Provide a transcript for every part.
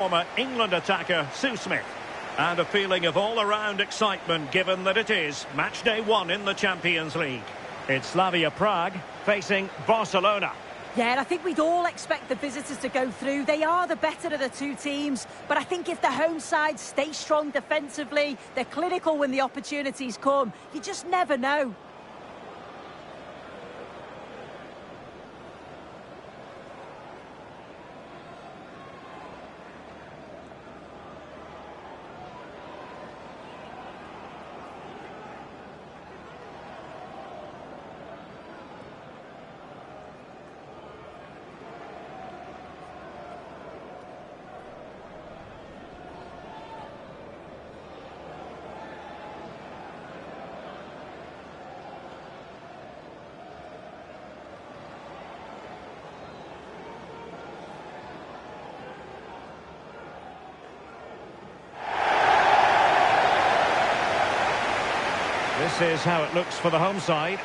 Former England attacker Sue Smith. And a feeling of all-around excitement given that it is match day 1 in the Champions League. It's Slavia Prague facing Barcelona. Yeah, and I think we'd all expect the visitors to go through. They are the better of the two teams, but I think if the home side stay strong defensively, they're clinical when the opportunities come, you just never know. This is how it looks for the home side.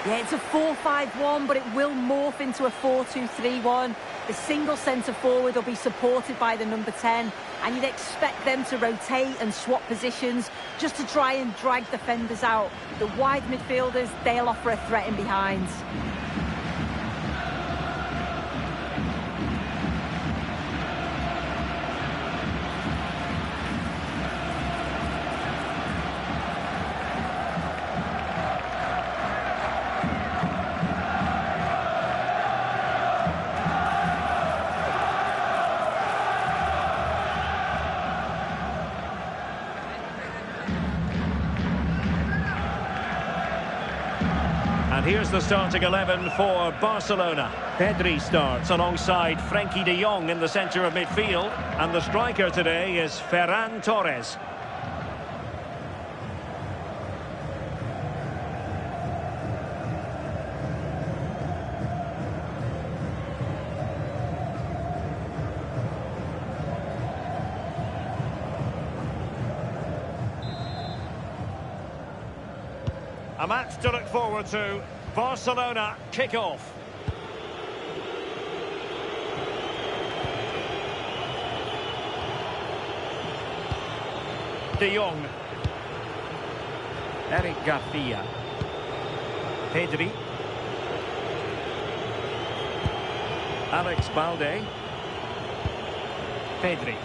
Yeah, it's a 4-5-1, but it will morph into a 4-2-3-1. The single centre-forward will be supported by the number 10, and you'd expect them to rotate and swap positions just to try and drag defenders out. The wide midfielders, they'll offer a threat in behind. And here's the starting 11 for Barcelona. Pedri starts alongside Frenkie de Jong in the centre of midfield. And the striker today is Ferran Torres. A match to look forward to. Barcelona kick-off. De Jong. Eric Garcia. Pedri. Alex Balde. Pedri.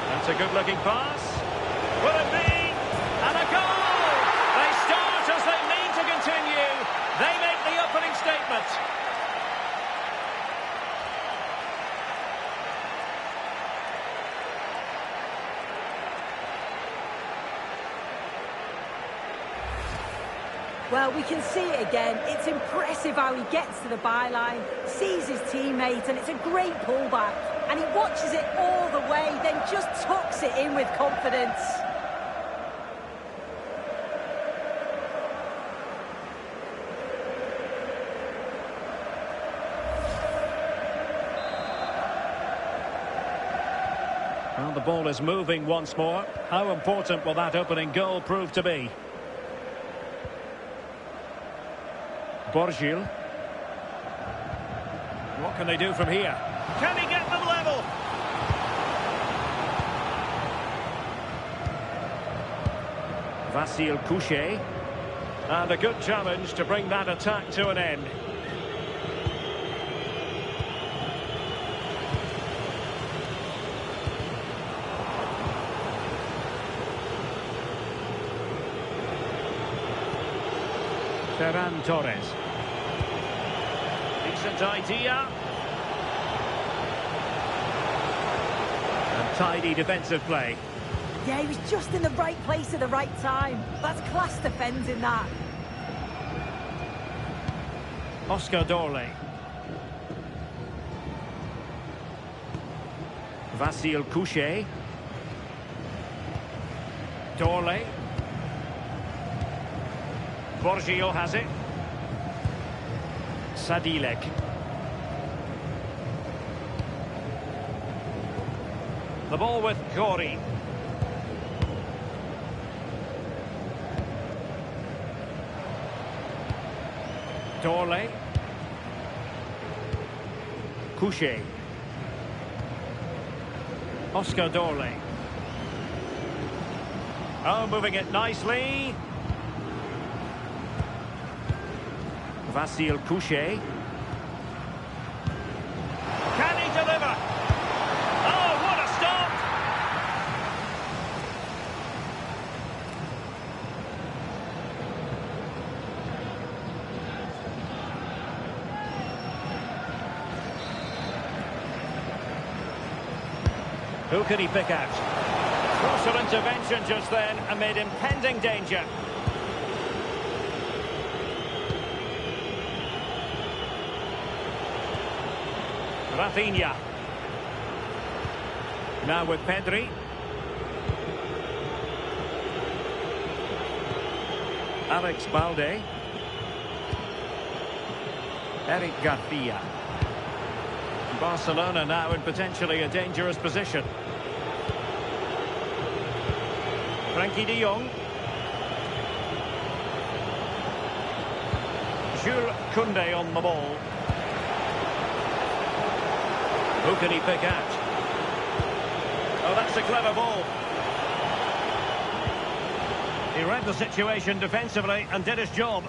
That's a good-looking pass. Will it be? And a goal! They start as they mean to continue. They make the opening statement. Well, we can see it again. It's impressive how he gets to the byline, sees his teammate, and it's a great pullback. And he watches it all the way, then just tucks it in with confidence. Well, the ball is moving once more. How important will that opening goal prove to be? Borgil. What can they do from here? Can he get them level? Vasil Couchet. And a good challenge to bring that attack to an end. Ferran Torres. Decent idea. And tidy defensive play. Yeah, he was just in the right place at the right time. That's class defending that. Oscar Dorley. Vasil Couchet. Dorley. Borgil has it. Sadilek. The ball with Gori. Dorley. Couchet. Oscar Dorley. Oh, moving it nicely. Vasil Couchet. Can he deliver? Oh, what a stop! Who can he pick out? Closer intervention just then amid impending danger. Rafinha. Now with Pedri. Alex Balde. Eric Garcia. Barcelona now in potentially a dangerous position. Frenkie de Jong. Jules Koundé on the ball. Who can he pick out? Oh, that's a clever ball. He read the situation defensively and did his job.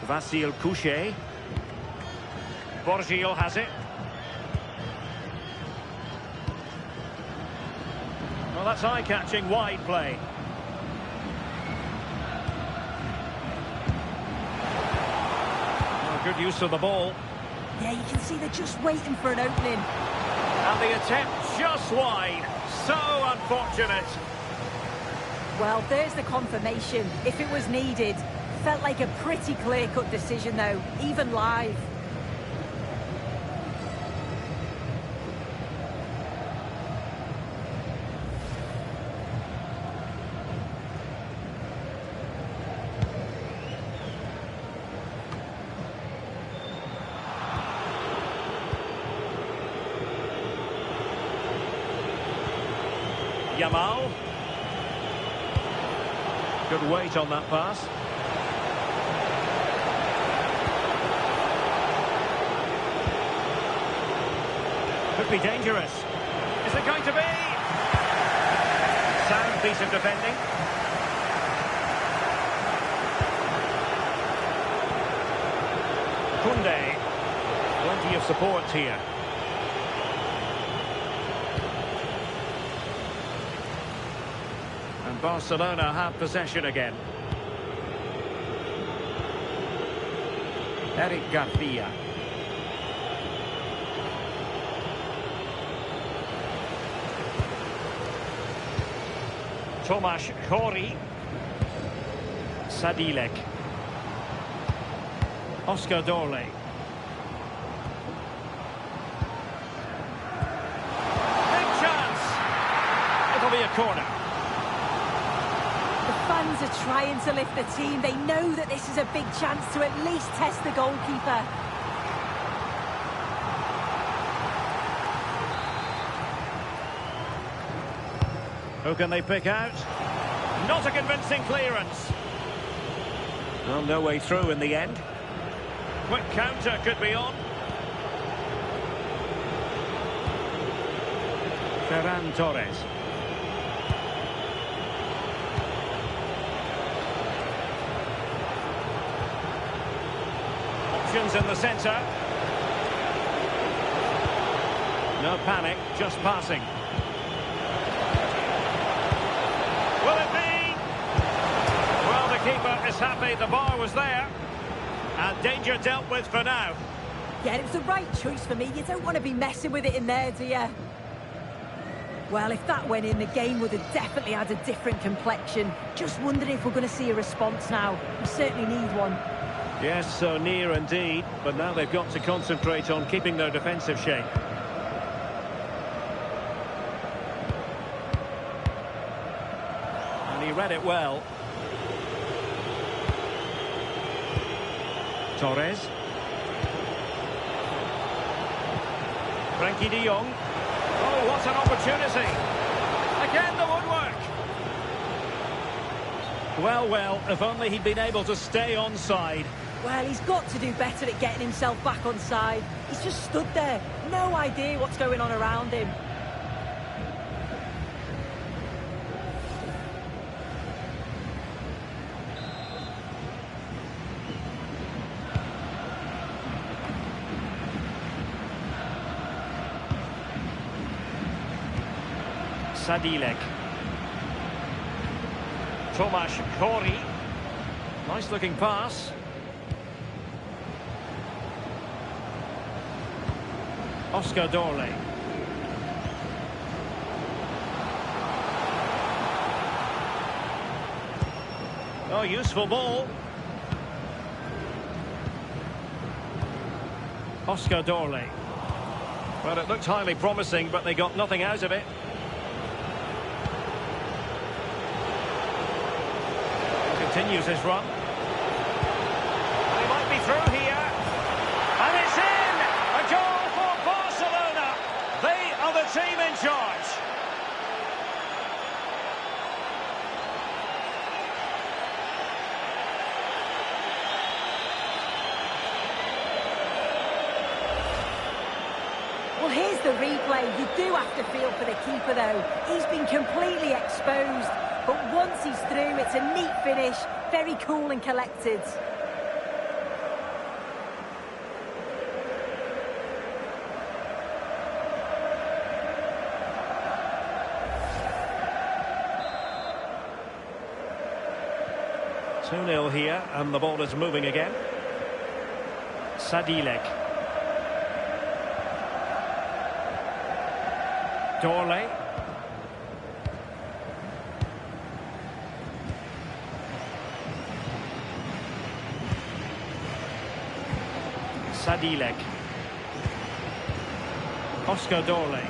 Vasil Couchet. Borgio has it. Well, that's eye-catching wide play. Good use of the ball. Yeah, you can see they're just waiting for an opening. And the attempt just wide. So unfortunate. Well, there's the confirmation. If it was needed. Felt like a pretty clear-cut decision, though, even live. Yamal. Good weight on that pass. Could be dangerous. Is it going to be? Sound piece of defending. Koundé. Plenty of support here. And Barcelona have possession again. Eric Garcia. Tomasz Chori. Sadilek. Oscar Dorley. Big chance. It'll be a corner. The fans are trying to lift the team. They know that this is a big chance to at least test the goalkeeper. Who can they pick out? Not a convincing clearance. Well, no way through in the end. Quick counter could be on. Ferran Torres. Options in the centre. No panic, just passing. Will it be? Well, the keeper is happy the bar was there. And danger dealt with for now. Yeah, it was the right choice for me. You don't want to be messing with it in there, do you? Well, if that went in, the game would have definitely had a different complexion. Just wondering if we're going to see a response now. We certainly need one. Yes, so near indeed. But now they've got to concentrate on keeping their defensive shape. And he read it well. Torres. Frenkie de Jong. Oh, what an opportunity. Again, the woodwork. Well, if only he'd been able to stay onside. Well, he's got to do better at getting himself back on side. He's just stood there, no idea what's going on around him. Sadilek. Tomasz Kori. Nice looking pass. Oscar Dorley. Oh, useful ball. Oscar Dorley. Well, it looked highly promising, but they got nothing out of it. Continues his run. And he might be through here. And it's in! A goal for Barcelona. They are the team in charge. Well, here's the replay. You do have to feel for the keeper, though. He's been completely exposed. But once he's through, it's a neat finish, very cool and collected. Two-nil here, and the ball is moving again. Sadilek. Dorley. Sadilek. Oscar Dorley.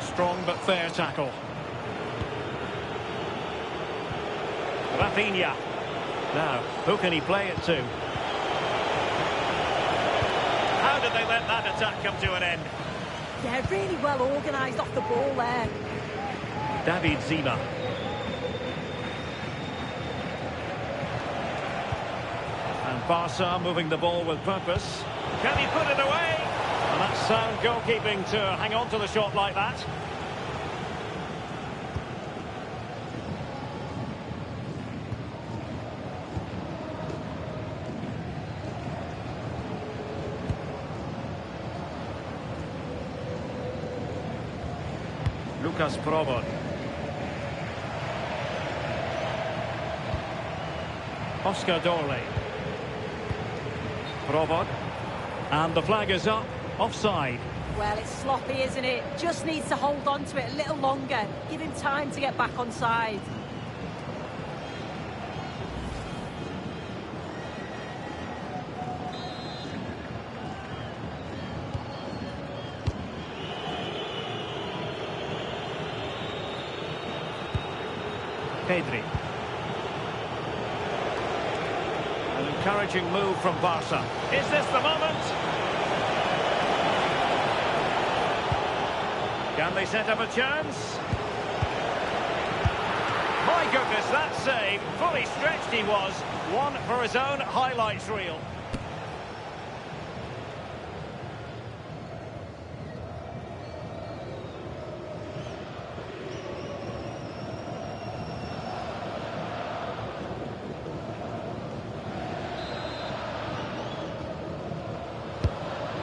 Strong but fair tackle. Rafinha. Now, who can he play it to? How did they let that attack come to an end? Yeah, really well organised off the ball there. David Zima. And Barca moving the ball with purpose. Can he put it away? And that's sound goalkeeping to hang on to the shot like that. Lucas Provod. Oscar Dorley. Provod. And the flag is up. Offside. Well, it's sloppy, isn't it? Just needs to hold on to it a little longer. Give him time to get back on side. Pedri. An encouraging move from Barca. Is this the moment? Can they set up a chance? My goodness, that save. Fully stretched he was. One for his own highlights reel.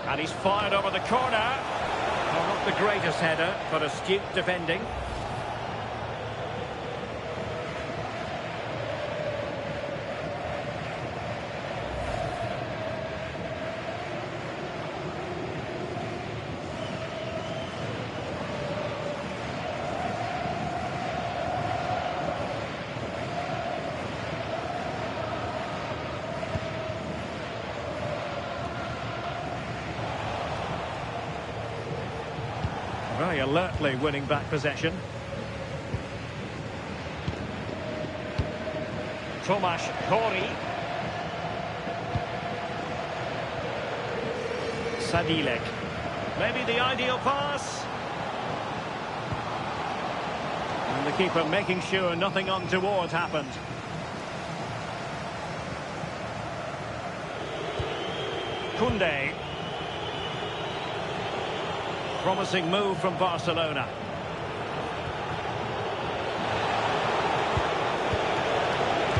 And he's fired over the corner. Well, not the greatest header, but astute defending. Very alertly winning back possession. Tomasz Kori. Sadilek. Maybe the ideal pass. And the keeper making sure nothing untoward happened. Koundé. Promising move from Barcelona.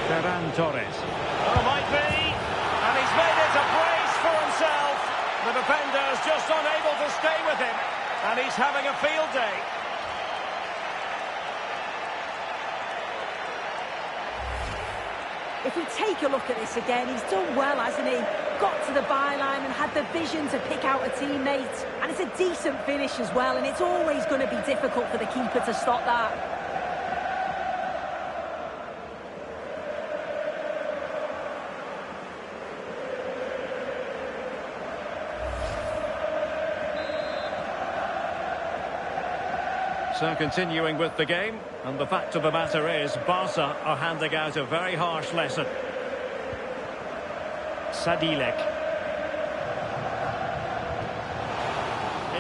Ferran Torres. Oh, might be. And he's made it a brace for himself. The defender's just unable to stay with him. And he's having a field day. If we take a look at this again, he's done well, hasn't he? Got to the byline and had the vision to pick out a teammate. And it's a decent finish as well, and it's always going to be difficult for the keeper to stop that. So continuing with the game, and the fact of the matter is Barca are handing out a very harsh lesson. Sadilek.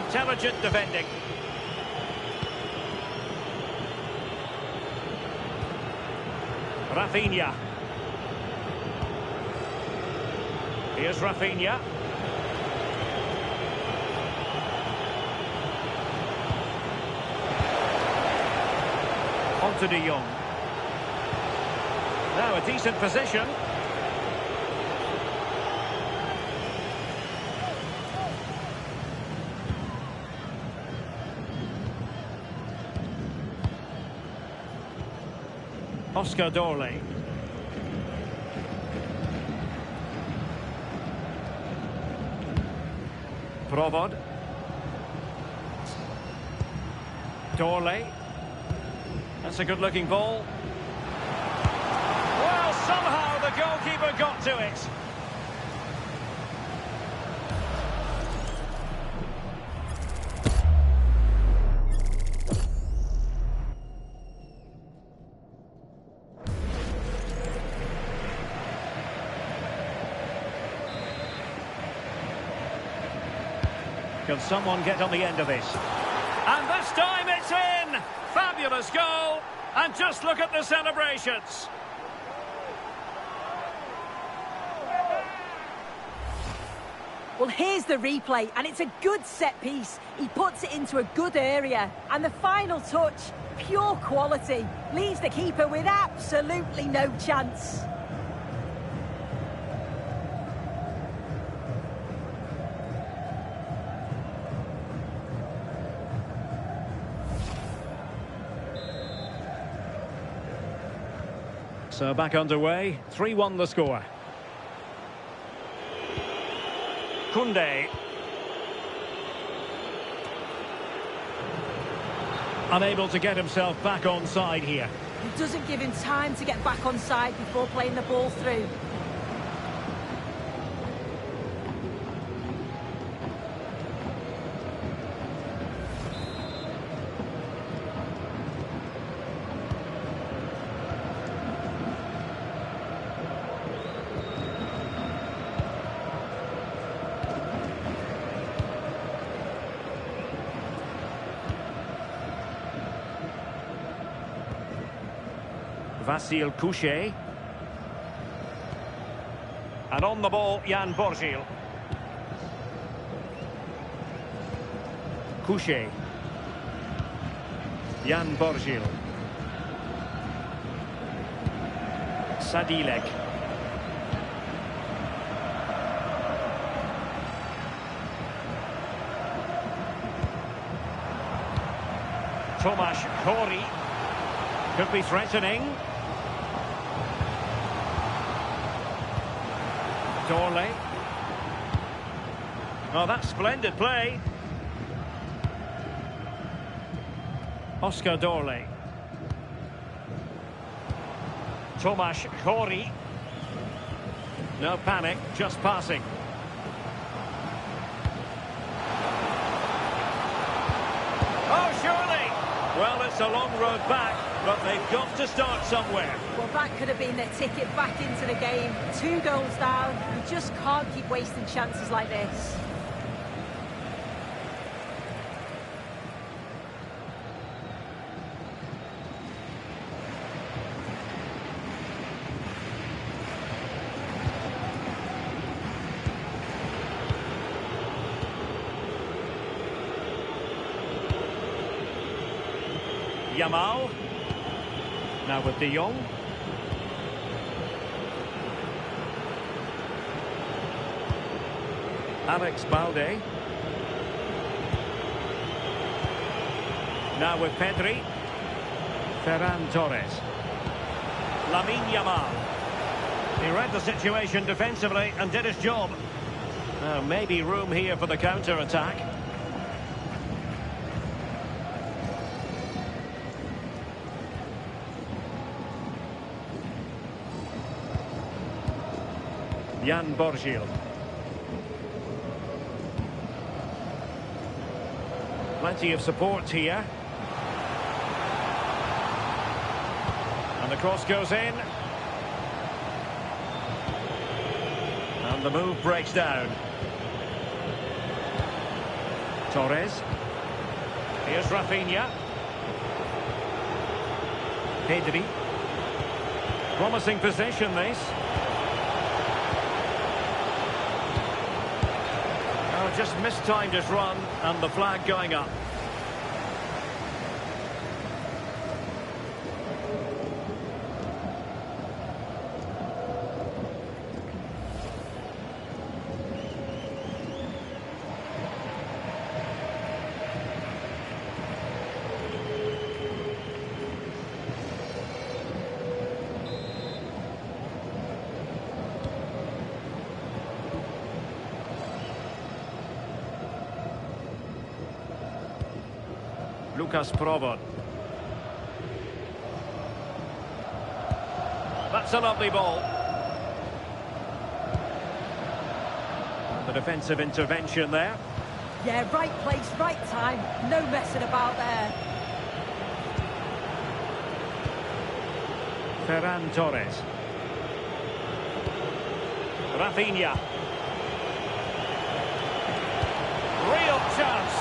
Intelligent defending. Rafinha. Here's Rafinha. Onto De Jong. Now a decent position. Oscar Dorley. Provod. Dorley. That's a good-looking ball. Well, somehow the goalkeeper got to it. Can someone get on the end of this? And this time it's in! Fabulous goal! And just look at the celebrations! Well, here's the replay, and it's a good set piece. He puts it into a good area. And the final touch, pure quality, leaves the keeper with absolutely no chance. So back underway, 3-1 the score. Koundé. Unable to get himself back on side here. He doesn't give him time to get back on side before playing the ball through. Vasil Couché. And on the ball, Jan Borgil. Couché. Jan Borgil. Sadilek. Tomasz Kori. Could be threatening. Dorley. Oh, that's splendid play. Oscar Dorley. Tomasz Kori. No panic, just passing. Oh, surely! Well, it's a long road back, but they've got to start somewhere. Well, that could have been their ticket back into the game. 2 goals down. You just can't keep wasting chances like this. Yamal. Now with De Jong. Alex Balde. Now with Pedri. Ferran Torres. Yamal. He read the situation defensively and did his job. Maybe room here for the counter-attack. Jan Borgil. Plenty of support here. And the cross goes in. And the move breaks down. Torres. Here's Rafinha. Pedri. Promising position, this. Oh, just mistimed his run, and the flag going up. Lucas Provod. That's a lovely ball. The defensive intervention there. Yeah, right place, right time. No messing about there. Ferran Torres. Rafinha. Real chance.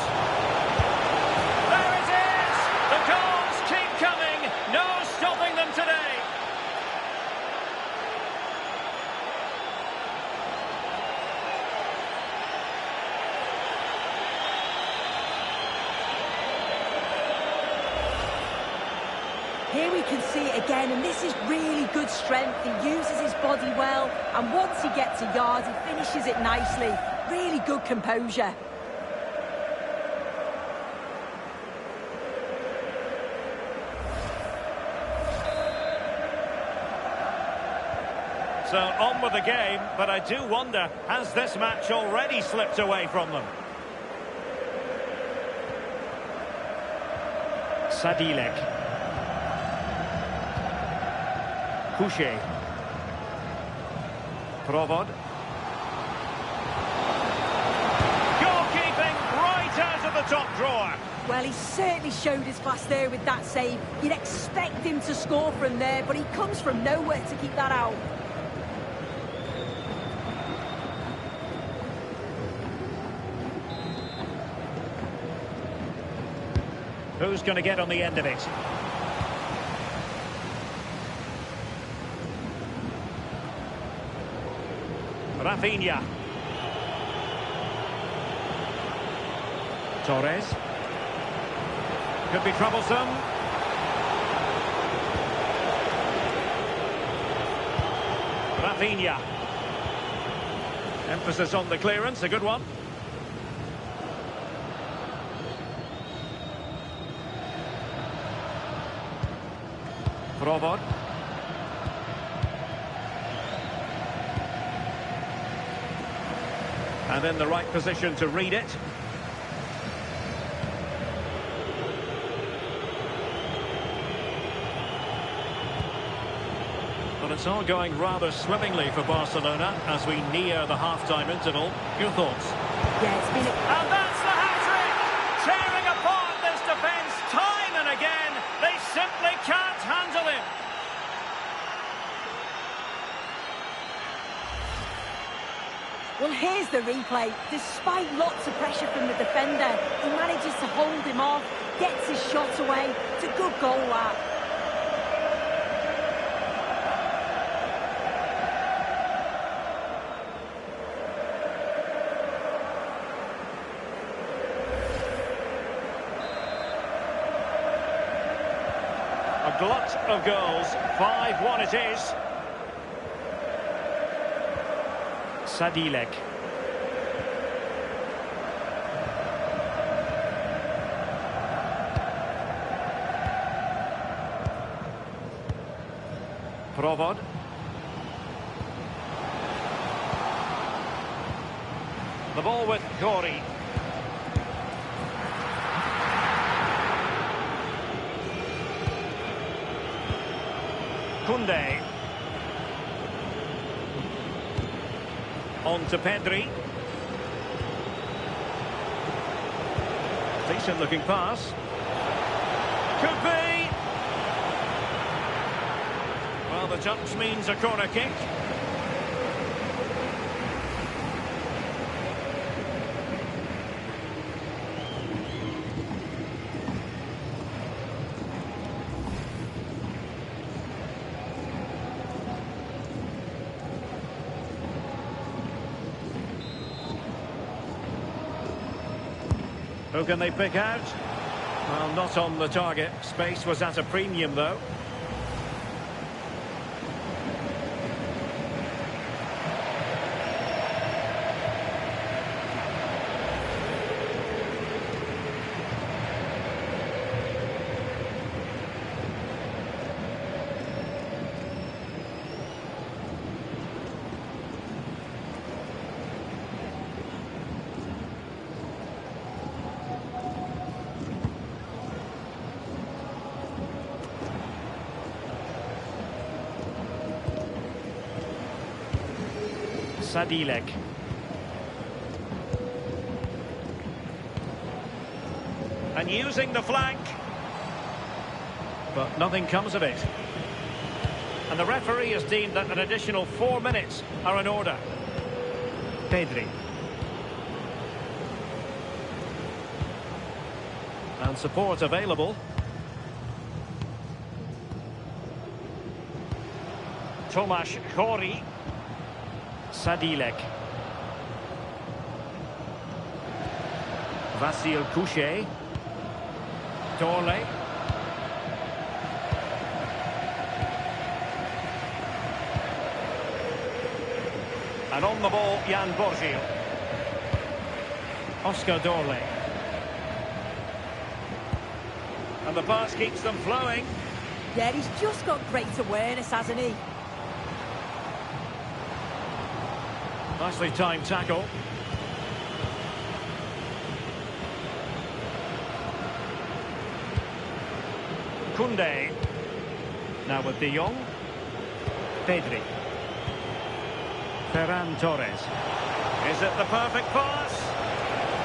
There it is! The goals keep coming. No stopping them today. Here we can see it again, and this is really good strength. He uses his body well, and once he gets a yard, he finishes it nicely. Really good composure. So on with the game, but I do wonder, has this match already slipped away from them? Sadilek. Couché. Provod. Goalkeeping right out of the top drawer. Well, he certainly showed his class there with that save. You'd expect him to score from there, but he comes from nowhere to keep that out. Who's going to get on the end of it? Rafinha. Torres. Could be troublesome. Rafinha. Emphasis on the clearance, a good one. Provod. And in the right position to read it. Well, it's all going rather swimmingly for Barcelona as we near the half-time interval. Your thoughts? Yeah, it's been And that's the hat-trick! Tearing apart this defence time and again. They simply can't handle him. Well, here's the replay. Despite lots of pressure from the defender, he manages to hold him off, gets his shot away. It's a good goal, that. glut of goals. 5-1 it is. Sadilek. Provod. The ball with Gori. Koundé. On to Pedri. Decent looking pass. Could be. Well, the touch means a corner kick. Who can they pick out? Well, not on the target. Space was at a premium, though. Sadilek. And using the flank. But nothing comes of it. And the referee has deemed that an additional 4 minutes are in order. Pedri. And support available. Tomasz Gori. Sadilek. Vasil Couchet. Torre. And on the ball, Jan Borgil. Oscar Dorle. And the pass keeps them flowing. Yeah, he's just got great awareness, hasn't he? Nicely timed tackle. Koundé. Now with De Jong. Pedri. Ferran Torres. Is it the perfect pass?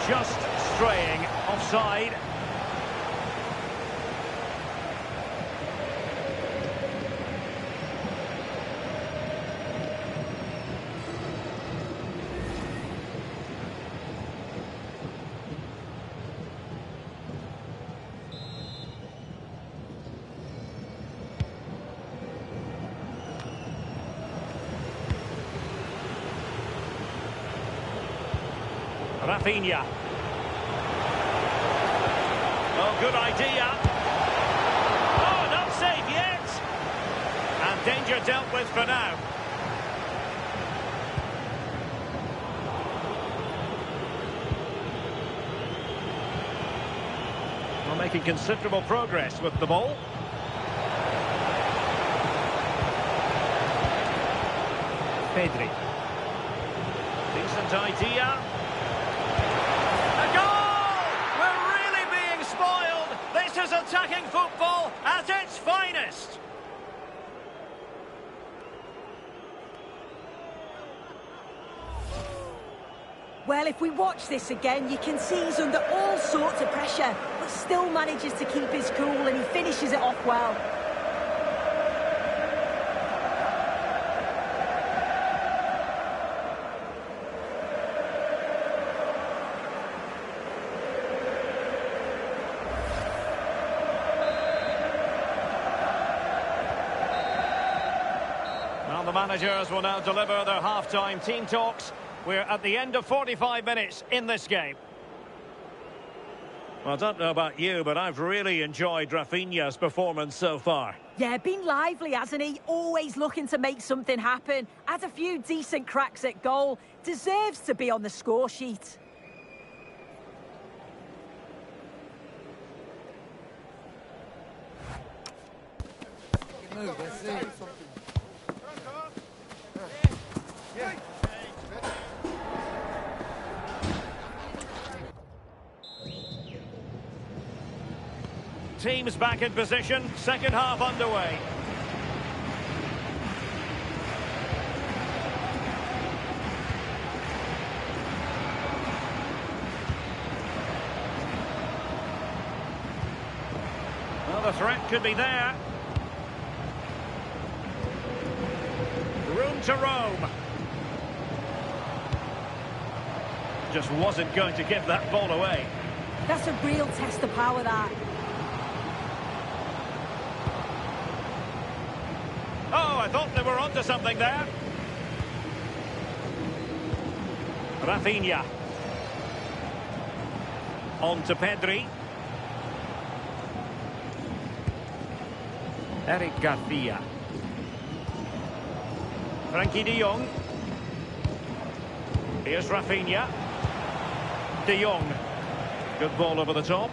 Just straying offside. Rafinha. Oh, good idea. Oh, not safe yet. And danger dealt with for now. Well, making considerable progress with the ball. Pedri. Decent idea. This is attacking football at its finest. Well, if we watch this again, you can see he's under all sorts of pressure, but still manages to keep his cool and he finishes it off well. The managers will now deliver their half-time team talks. We're at the end of 45 minutes in this game. Well, I don't know about you, but I've really enjoyed Rafinha's performance so far. Yeah, been lively, hasn't he? Always looking to make something happen. Had a few decent cracks at goal. Deserves to be on the score sheet. Move, that's it. Teams back in position, second half underway. Well, the threat could be there. Room to roam. Just wasn't going to give that ball away. That's a real test of power, that. Oh, I thought they were onto something there. Rafinha. On to Pedri. Eric Garcia. Frankie de Jong. Here's Rafinha. De Jong. Good ball over the top.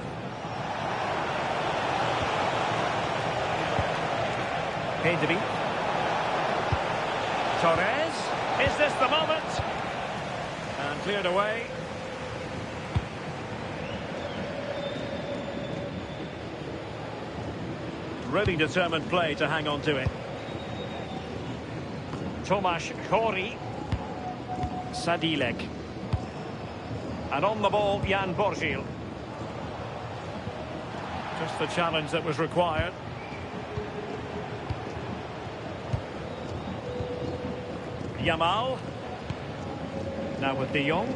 Pedri. Torres. Is this the moment? And cleared away. Really determined play to hang on to it. Tomasz Chori. Sadilek. And on the ball, Jan Borgil. Just the challenge that was required. Yamal. Now with De Jong.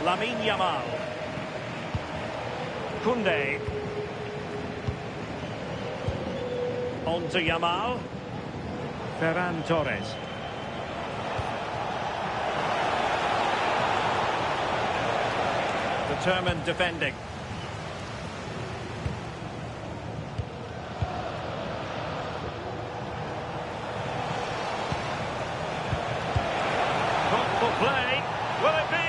Lamine Yamal. Koundé. On to Yamal. Ferran Torres. Determined defending. Thoughtful play. Will it be?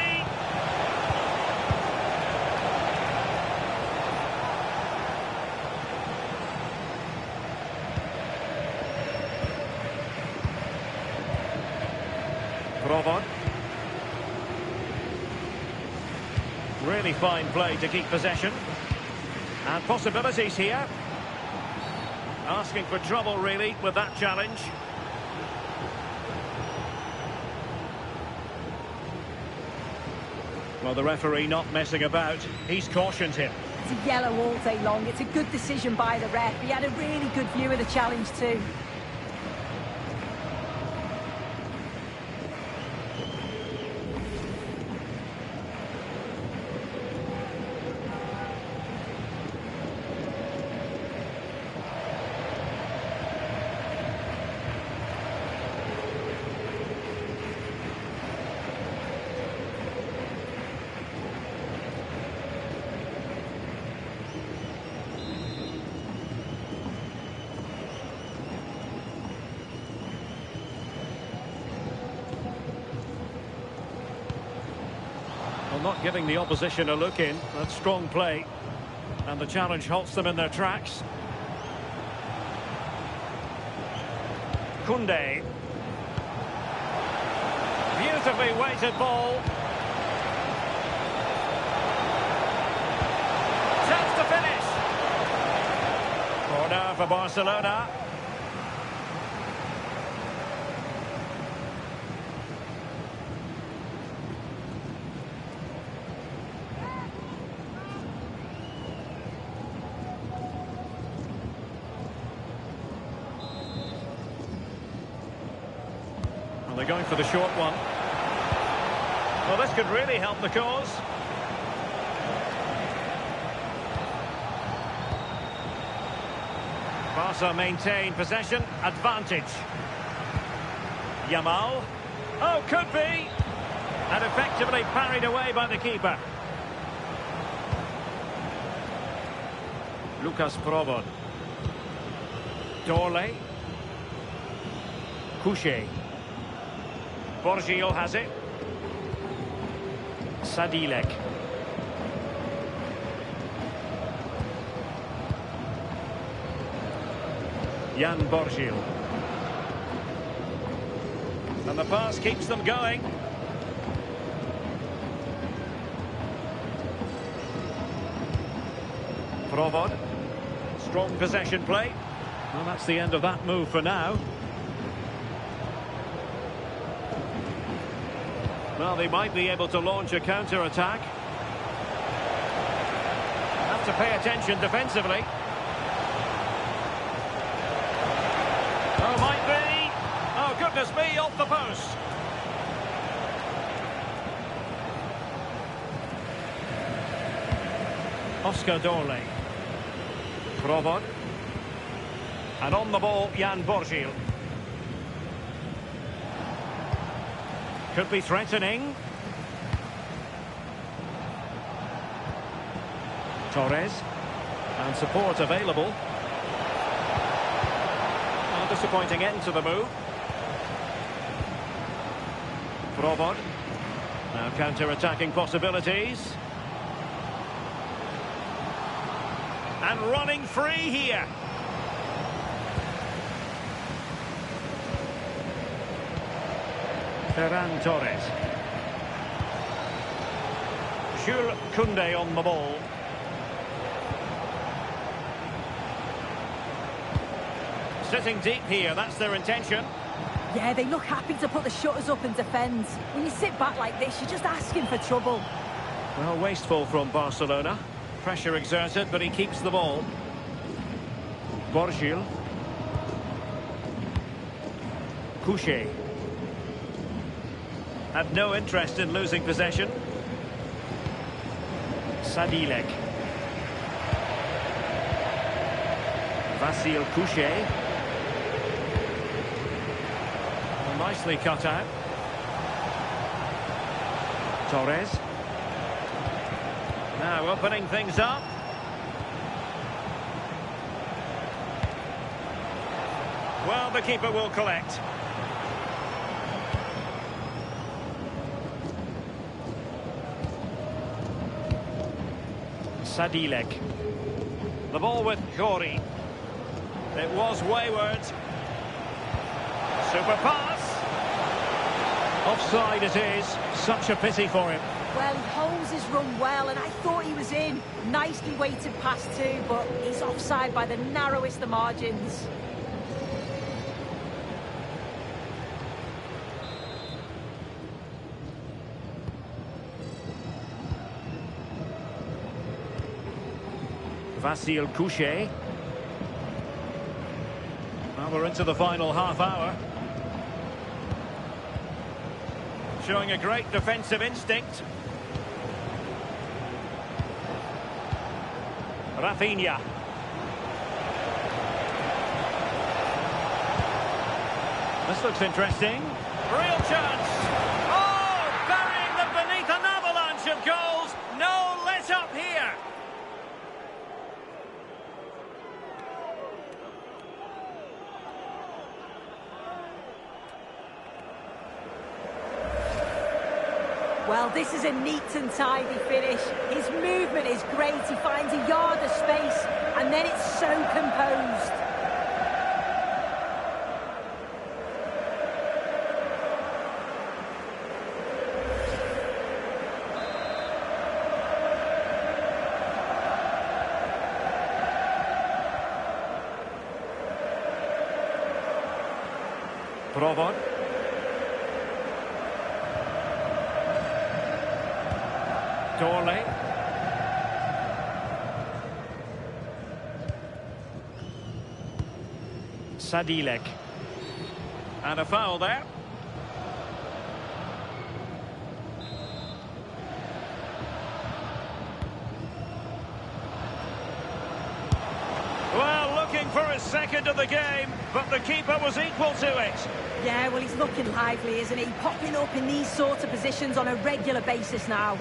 Provod. Really fine play to keep possession. And possibilities here. Asking for trouble, really, with that challenge. Well, the referee not messing about. He's cautioned him. It's a yellow all day long. It's a good decision by the ref. He had a really good view of the challenge too. Well, not giving the opposition a look in. That's strong play. And the challenge halts them in their tracks. Koundé. Beautifully weighted ball. Chance to finish. Corner for Barcelona. They're going for the short one. Well, this could really help the cause. Barca maintain possession, advantage. Yamal. Oh, could be. And effectively parried away by the keeper. Lucas Provod. Dorley. Couché. Borgil has it. Sadilek. Jan Borgil. And the pass keeps them going. Provod. Strong possession play. Well, that's the end of that move for now. Well, they might be able to launch a counter-attack. Have to pay attention defensively. Oh, might be. Oh, goodness me, off the post. Oscar Dorley. Provod. And on the ball, Jan Borgil. Could be threatening. Torres. And support available. A disappointing end to the move. Provod. Now counter-attacking possibilities. And running free here. Ferran Torres. Jules Koundé on the ball. Sitting deep here, that's their intention. Yeah, they look happy to put the shutters up and defend. When you sit back like this, you're just asking for trouble. Well, wasteful from Barcelona. Pressure exerted, but he keeps the ball. Borgil. Couché. Had no interest in losing possession. Sadilek. Vasil Couché. Well, nicely cut out. Torres. Now opening things up. Well, the keeper will collect. Sadilek. The ball with Gori. It was wayward. Super pass. Offside it is. Such a pity for him. Well, he holds his run well, and I thought he was in. Nicely weighted pass too, but he's offside by the narrowest of margins. Vasil Couché. Well, we're into the final half hour. Showing a great defensive instinct. Rafinha. This looks interesting. Real chance. Oh, burying them beneath an avalanche of goals. No let up here. Well, this is a neat and tidy finish. His movement is great. He finds a yard of space, and then it's so composed. Provod. Dorley. Sadilek. And a foul there. Well, looking for his second of the game, but the keeper was equal to it. Yeah, well, he's looking lively, isn't he? Popping up in these sorts of positions on a regular basis now.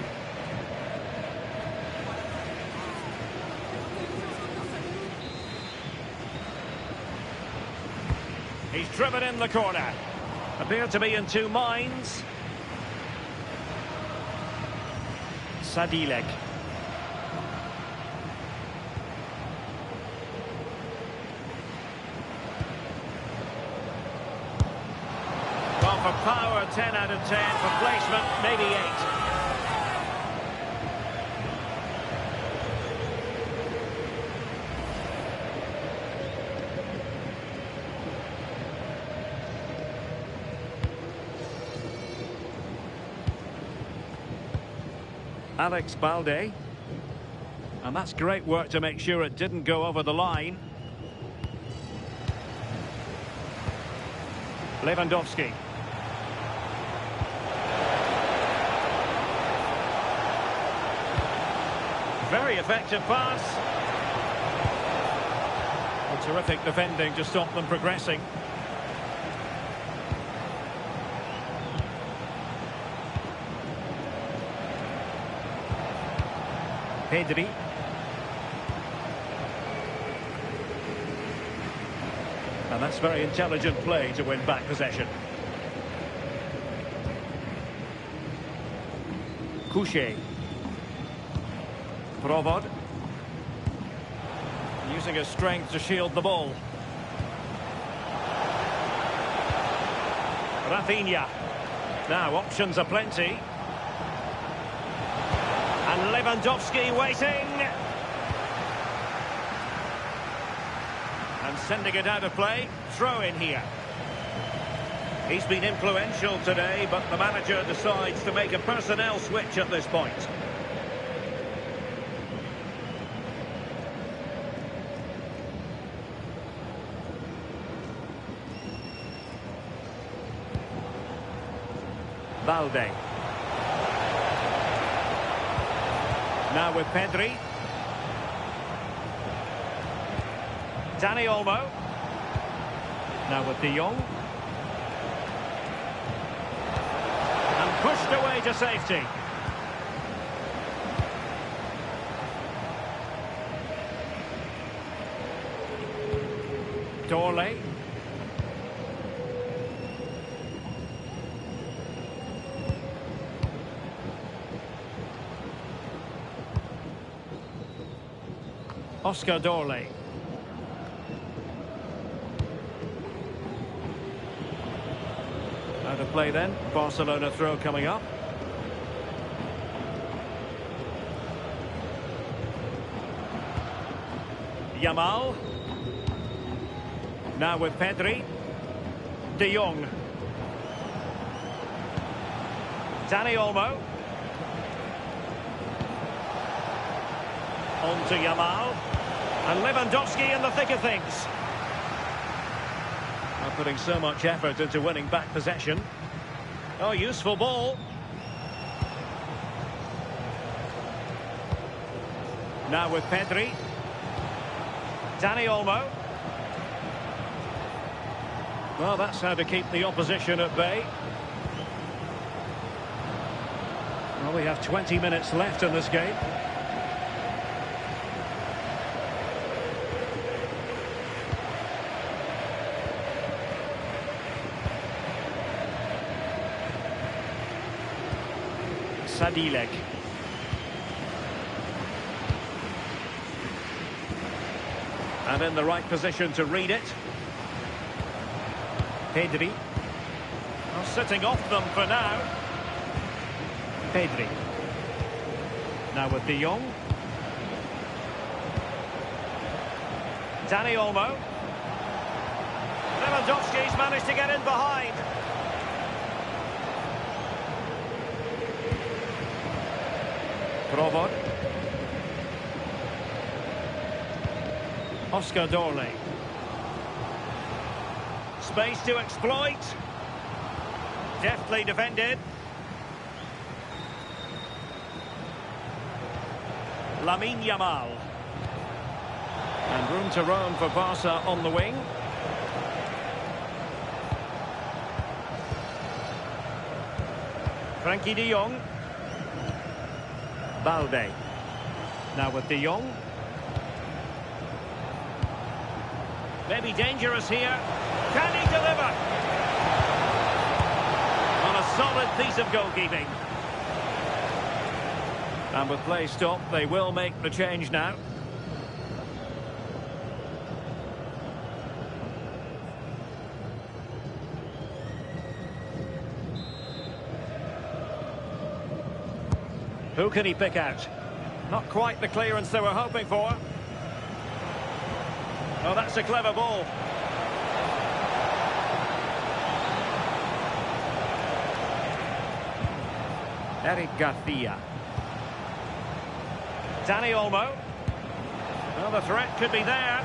He's driven in the corner. Appeared to be in two minds. Sadilek. Well, for power, 10 out of 10. For placement, maybe 8. Alex Balde. And that's great work to make sure it didn't go over the line. Lewandowski. Very effective pass. Well, terrific defending to stop them progressing. Pedri. And that's very intelligent play to win back possession. Couché. Provod. Using his strength to shield the ball. Rafinha. Now options are plenty. And Lewandowski waiting. And sending it out of play. Throw in here. He's been influential today, but the manager decides to make a personnel switch at this point. Balde. Now with Pedri. Dani Olmo. Now with De Jong. And pushed away to safety. Dorley. Oscar Dorley. Out of play then. Barcelona throw coming up. Yamal. Now with Pedri. De Jong. Dani Olmo. On to Yamal. And Lewandowski in the thick of things. Are putting so much effort into winning back possession. Oh, useful ball. Now with Pedri. Dani Olmo. Well, that's how to keep the opposition at bay. Well, we have 20 minutes left in this game. Sadilek. And in the right position to read it. Pedri. Well, sitting off them for now. Pedri. Now with De Jong. Dani Olmo. Lewandowski's managed to get in behind. Provod. Oscar Dorley. Space to exploit. Deftly defended. Lamine Yamal. And room to roam for Barca on the wing. Frankie de Jong. Balde. Now with De Jong. Maybe dangerous here. Can he deliver? On a solid piece of goalkeeping. And with play stopped, they will make the change now. Who can he pick out? Not quite the clearance they were hoping for. Oh, that's a clever ball. Eric Garcia. Dani Olmo. Well, the threat could be there.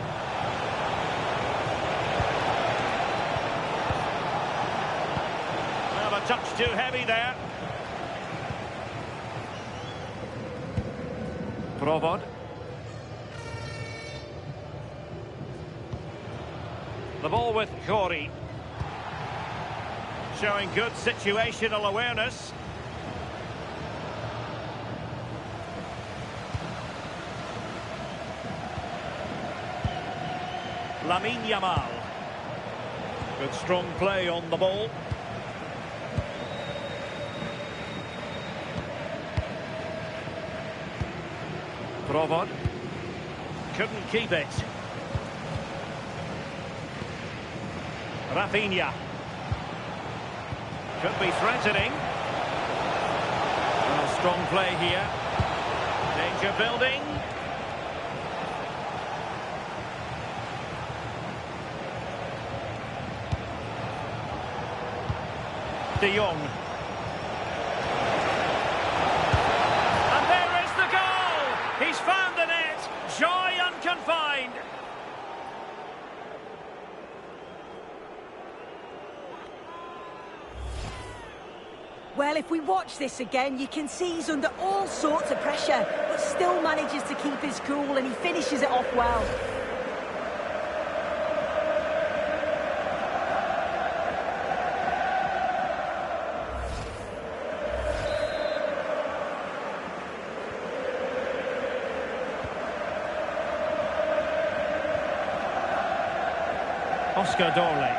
Well, a touch too heavy there. Provod. The ball with Khori. Showing good situational awareness. Lamine Yamal. Good strong play on the ball. Provod. Couldn't keep it. Rafinha. Could be threatening. Well, strong play here. Danger building. De Jong. And there is the goal! He's found the net. Joy unconfined. Well, if we watch this again, you can see he's under all sorts of pressure, but still manages to keep his cool, and he finishes it off well. Oscar Dorley.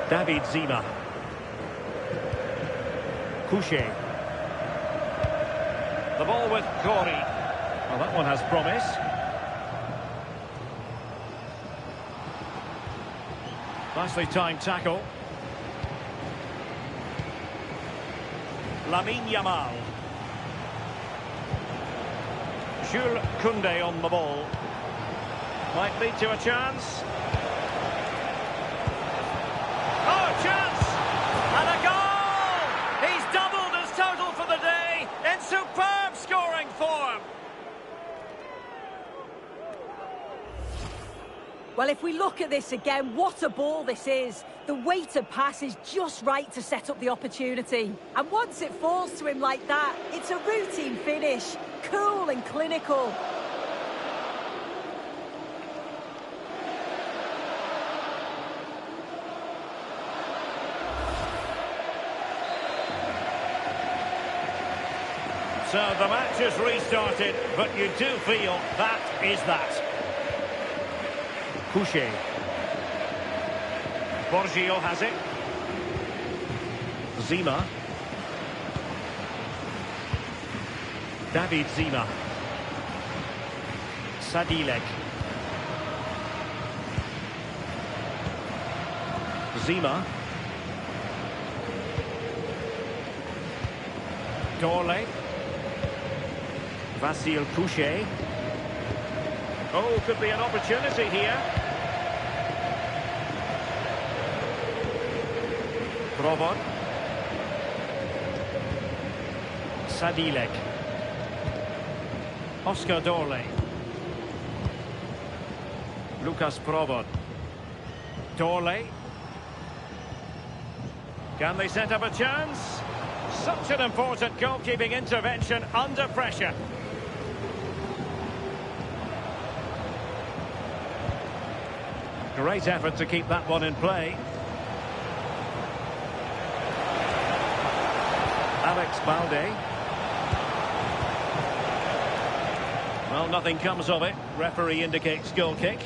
David Zima. Couché. The ball with Khori. Well, that one has promise. Nicely timed tackle. Lamine Yamal. Jules Koundé on the ball. Might lead to a chance. Oh, chance! And a goal! He's doubled his total for the day in superb scoring form. Well, if we look at this again, what a ball this is. The weighted pass is just right to set up the opportunity. And once it falls to him like that, it's a routine finish. Cool and clinical. So the match has restarted, but you do feel that is that. Couché. Borgio has it. Zima. David Zima. Sadilek. Zima. Dorley. Vasil Couché. Oh, could be an opportunity here. Provod. Sadilek. Oscar Dorley. Lucas Provod. Dorley. Can they set up a chance? Such an important goalkeeping intervention under pressure. Great effort to keep that one in play. Alex Balde. Well, nothing comes of it. Referee indicates goal kick.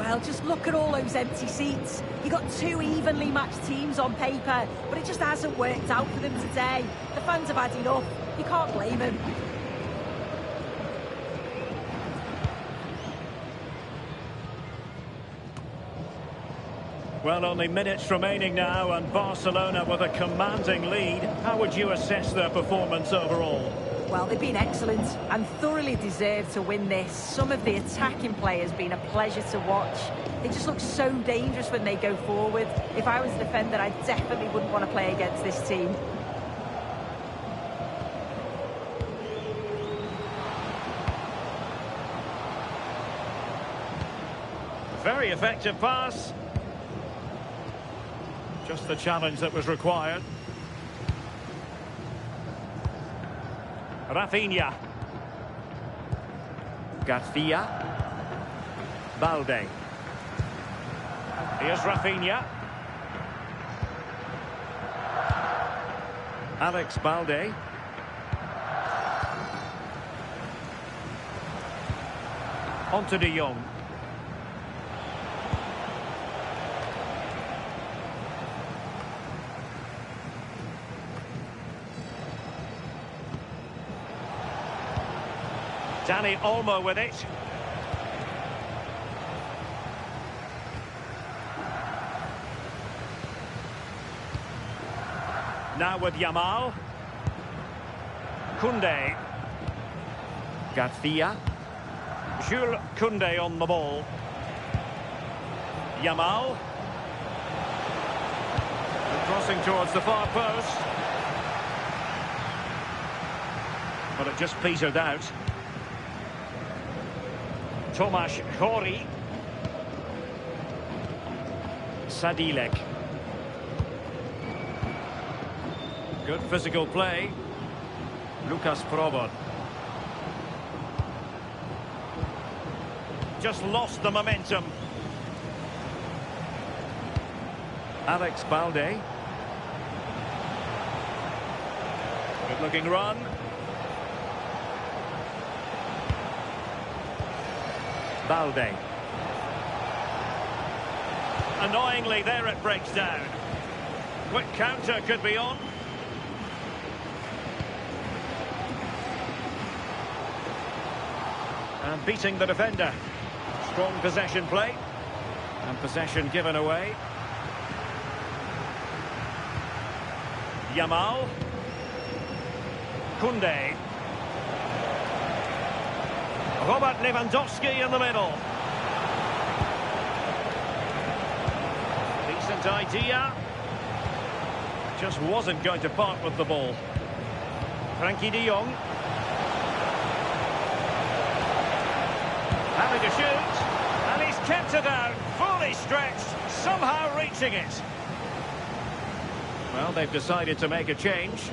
Well, just look at all those empty seats. You got two evenly matched teams on paper, but it just hasn't worked out for them today. The fans have had enough. You can't blame them. Well, only minutes remaining now, and Barcelona with a commanding lead. How would you assess their performance overall? Well, they've been excellent and thoroughly deserved to win this. Some of the attacking players been a pleasure to watch. They just look so dangerous when they go forward. If I was a defender, I definitely wouldn't want to play against this team. Very effective pass. Just the challenge that was required. Rafinha. Garcia. Balde. Here's Rafinha. Alex Balde. On to De Jong. Dani Olmo with it. Now with Yamal. Koundé. Garcia. Jules Koundé on the ball. Yamal. Crossing towards the far post. But it just petered out. Tomasz Hori. Sadilek. Good physical play. Lucas Probot. Just lost the momentum. Alex Balde. Good looking run. Balde. Annoyingly, there it breaks down. Quick counter could be on. And beating the defender. Strong possession play. And possession given away. Yamal. Koundé. Robert Lewandowski in the middle. Decent idea. Just wasn't going to part with the ball. Frankie de Jong. Having to shoot. And he's kept it out. Fully stretched. Somehow reaching it. Well, they've decided to make a change.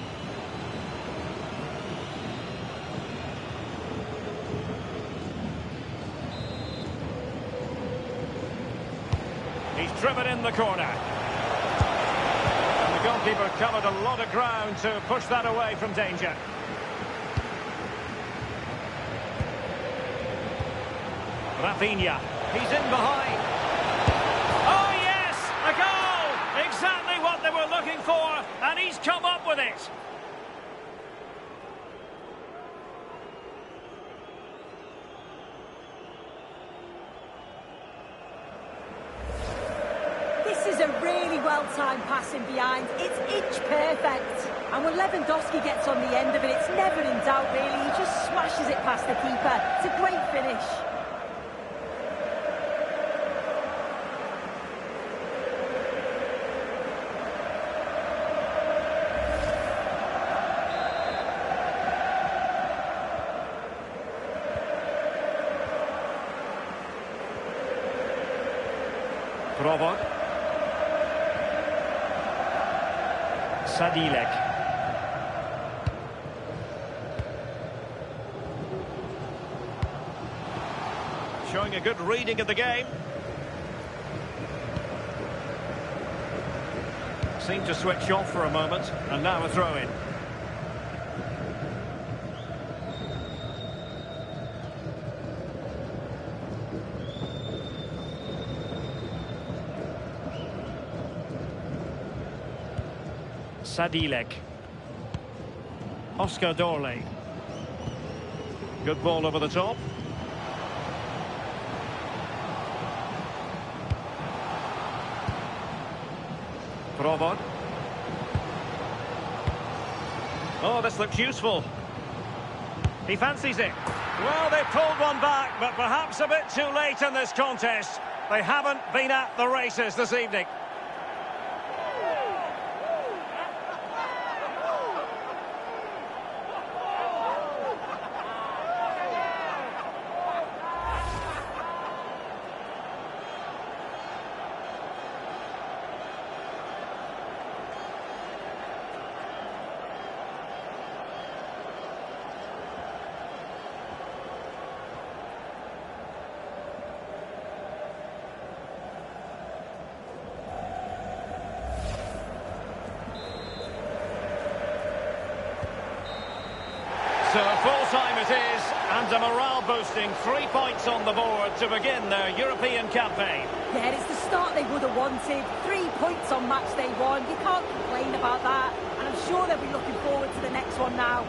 He's driven in the corner. And the goalkeeper covered a lot of ground to push that away from danger. Rafinha. He's in behind. Oh, yes! A goal! Exactly what they were looking for, and he's come up with it. This is a really well-timed passing behind. It's inch perfect. And when Lewandowski gets on the end of it, it's never in doubt, really. He just smashes it past the keeper. It's a great finish. Probot. Sadilek. Showing a good reading of the game. Seemed to switch off for a moment, and now a throw-in. Sadilek. Oscar Dorley. Good ball over the top. Provod. Oh, this looks useful. He fancies it. Well, they pulled one back, but perhaps a bit too late in this contest. They haven't been at the races this evening. So full-time it is, and a morale-boosting 3 points on the board to begin their European campaign. Yeah, it's the start they would have wanted. 3 points on match day one. You can't complain about that. And I'm sure they'll be looking forward to the next one now.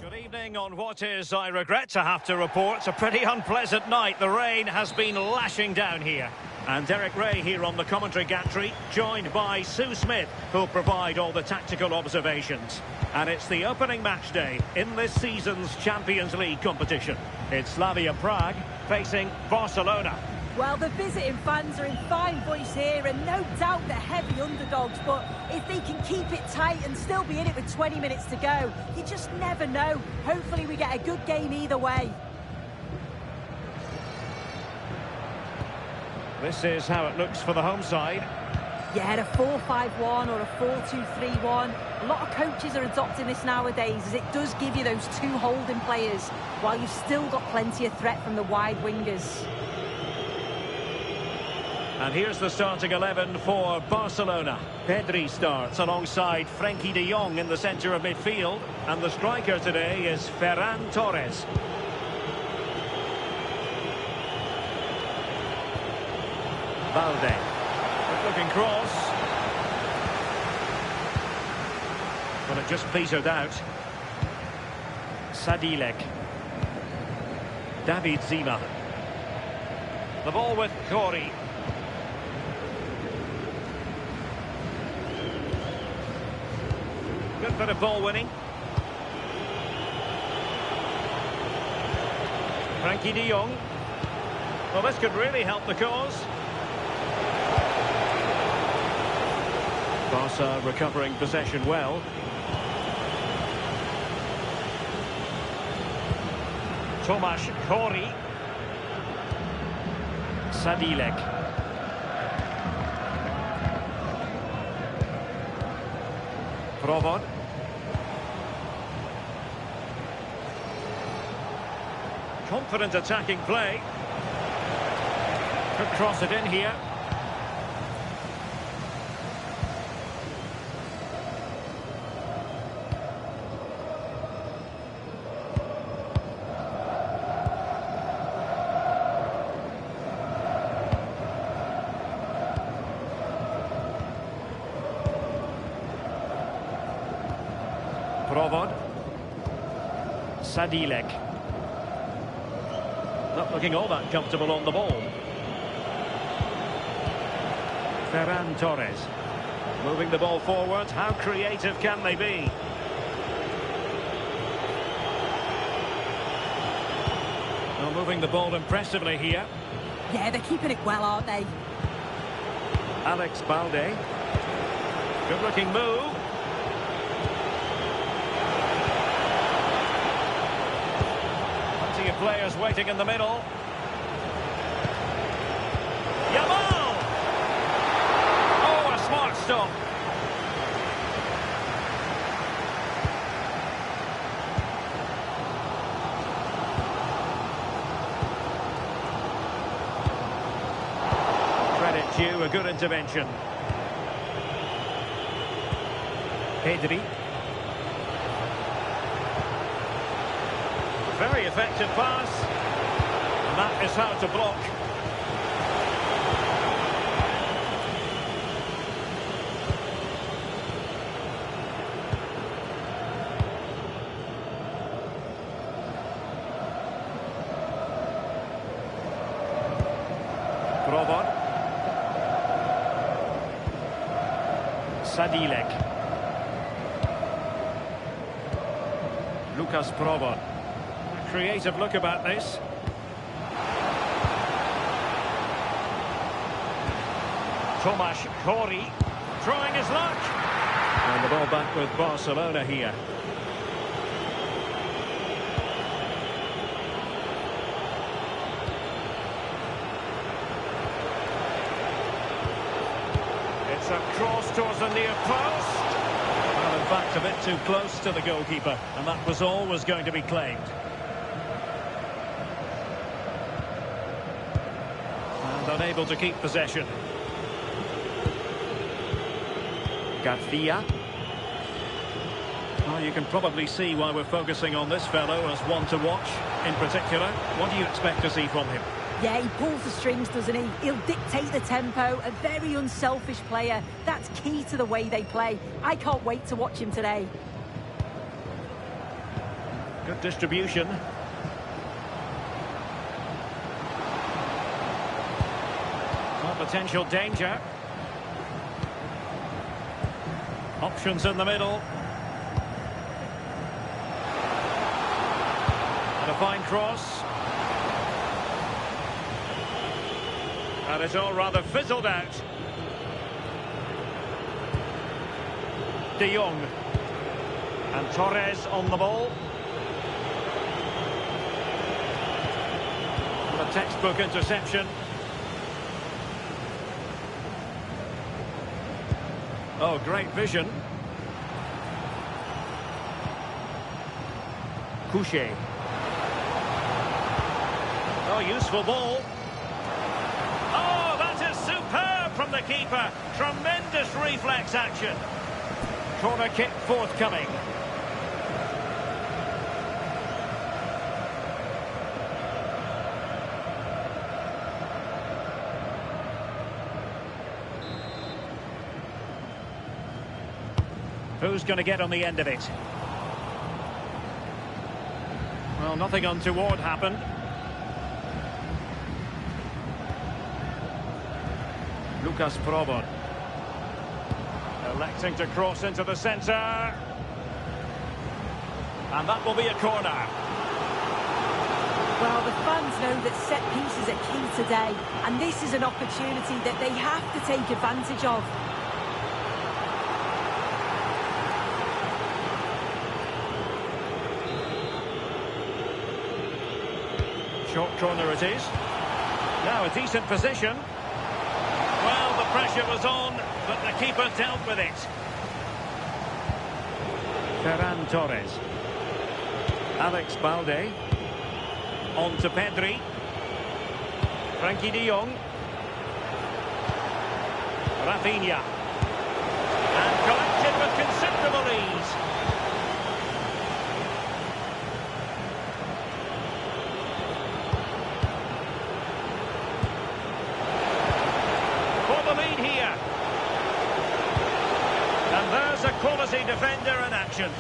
Good evening on what is, I regret to have to report, a pretty unpleasant night. The rain has been lashing down here. And Derek Ray here on the commentary gantry, joined by Sue Smith, who'll provide all the tactical observations. And it's the opening match day in this season's Champions League competition. It's Slavia Prague facing Barcelona. Well, the visiting fans are in fine voice here, and no doubt they're heavy underdogs, but if they can keep it tight and still be in it with 20 minutes to go, you just never know. Hopefully we get a good game either way. This is how it looks for the home side. Yeah, a 4-5-1 or a 4-2-3-1. A lot of coaches are adopting this nowadays, as it does give you those two holding players, while you've still got plenty of threat from the wide wingers. And here's the starting 11 for Barcelona. Pedri starts alongside Frenkie de Jong in the centre of midfield. And the striker today is Ferran Torres. Valde. Good-looking cross. But it just petered out. Sadilek. David Zima. The ball with Corey. Good bit of ball winning. Frenkie de Jong. Well, this could really help the cause. Barca recovering possession well. Tomasz Corey. Sadilek. Provod. Confident attacking play. Could cross it in here. Provod. Sadilek. Not looking all that comfortable on the ball. Ferran Torres. Moving the ball forward. How creative can they be? Well, moving the ball impressively here. Yeah, they're keeping it well, aren't they? Alex Balde. Good looking move. Plenty of players waiting in the middle. Yamal! Oh, a smart stop. Credit due, a good intervention. Pedri. Very effective pass. And that is how to block. Provod. Sadilek. Lucas Provod. Creative look about this. Tomasz Kori trying his luck. And the ball back with Barcelona here. It's a cross towards the near post. Well, in fact, a bit too close to the goalkeeper, and that was always going to be claimed. And unable to keep possession. Garcia. Well, you can probably see why we're focusing on this fellow as one to watch in particular. What do you expect to see from him? Yeah, he pulls the strings, doesn't he? He'll dictate the tempo, a very unselfish player. That's key to the way they play. I can't wait to watch him today. Good distribution. Well, potential danger. Options in the middle. And a fine cross. And it's all rather fizzled out. De Jong. And Torres on the ball. And a textbook interception. Oh, great vision. Couché. Oh, useful ball. Oh, that is superb from the keeper. Tremendous reflex action. Corner kick forthcoming. Who's going to get on the end of it? Well, nothing untoward happened. Lucas Provod. Electing to cross into the centre. And that will be a corner. Well, the fans know that set pieces are key today. And this is an opportunity that they have to take advantage of. Short corner it is. Now a decent position. Well, the pressure was on, but the keeper dealt with it. Ferran Torres. Alex Balde. On to Pedri. Frankie de Jong. Rafinha. And collected with considerable ease. A quality defender in action.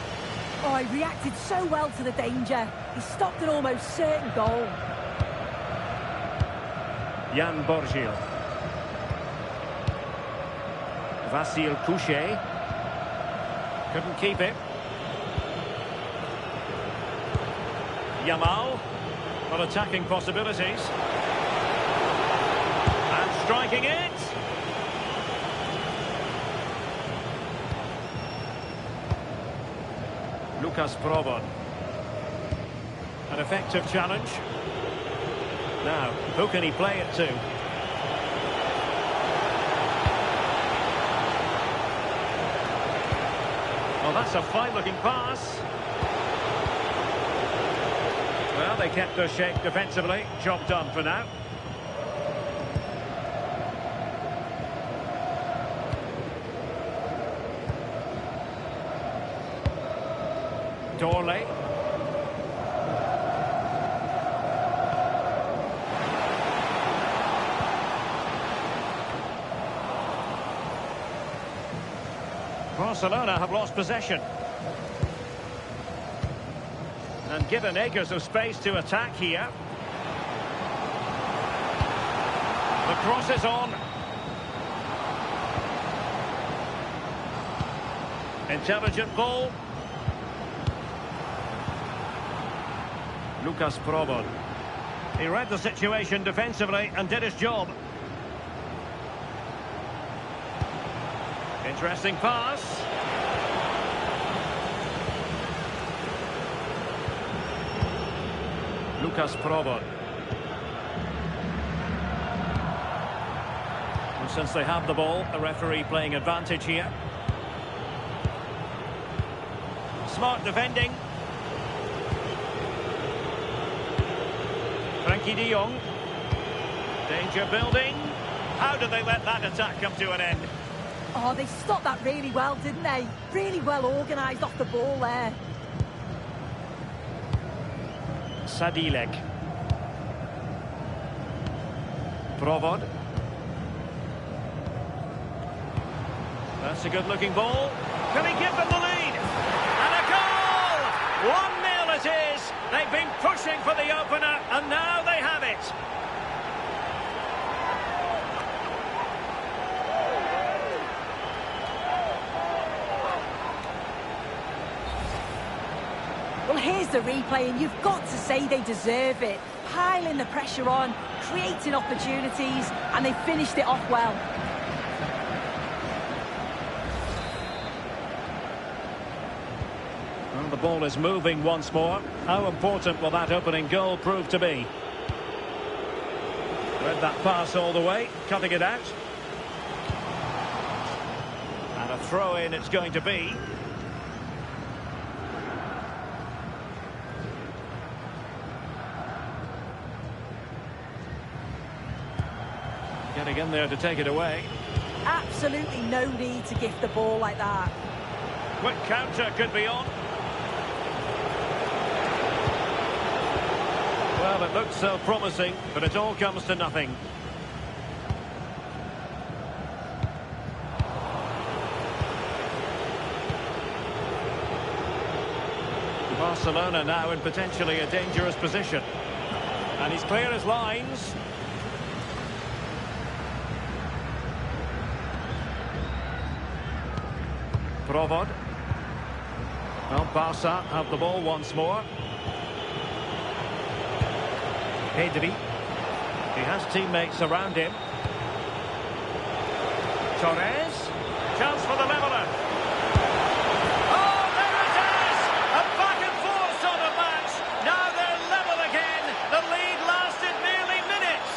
Oh, he reacted so well to the danger. He stopped an almost certain goal. Jan Borgil. Vasil Couché. Couldn't keep it. Yamal. For attacking possibilities. And striking it. Lucas Provod. An effective challenge. Now, who can he play it to? Well, that's a fine-looking pass. Well, they kept their shape defensively. Job done for now. Dorley. Barcelona have lost possession. And given acres of space to attack here. The cross is on. Intelligent ball. Lucas Provod. He read the situation defensively and did his job. Interesting pass. Lucas Provod. And since they have the ball, the referee playing advantage here. Smart defending. Frankie de Jong. Danger building. How did they let that attack come to an end? Oh, they stopped that really well, didn't they? Really well organised off the ball there. Sadilek. Provod. That's a good-looking ball. Can he give them the lead? And a goal! 1-0 it is. They've been pushing for the opener, and now they have it. Well, here's the replay, and you've got to say they deserve it. Piling the pressure on, creating opportunities, and they finished it off well. Well, the ball is moving once more. How important will that opening goal prove to be? Read that pass all the way, cutting it out. And a throw-in it's going to be. Getting in there to take it away. Absolutely no need to gift the ball like that. Quick counter could be on. Well, it looks so promising, but it all comes to nothing. Barcelona now in potentially a dangerous position. And he's clear his lines. Provod. Well, Barca have the ball once more. Pedri. He has teammates around him. Torres. Chance for the leveller. Oh, there it is! A back and forth sort of match. Now they're level again. The lead lasted merely minutes.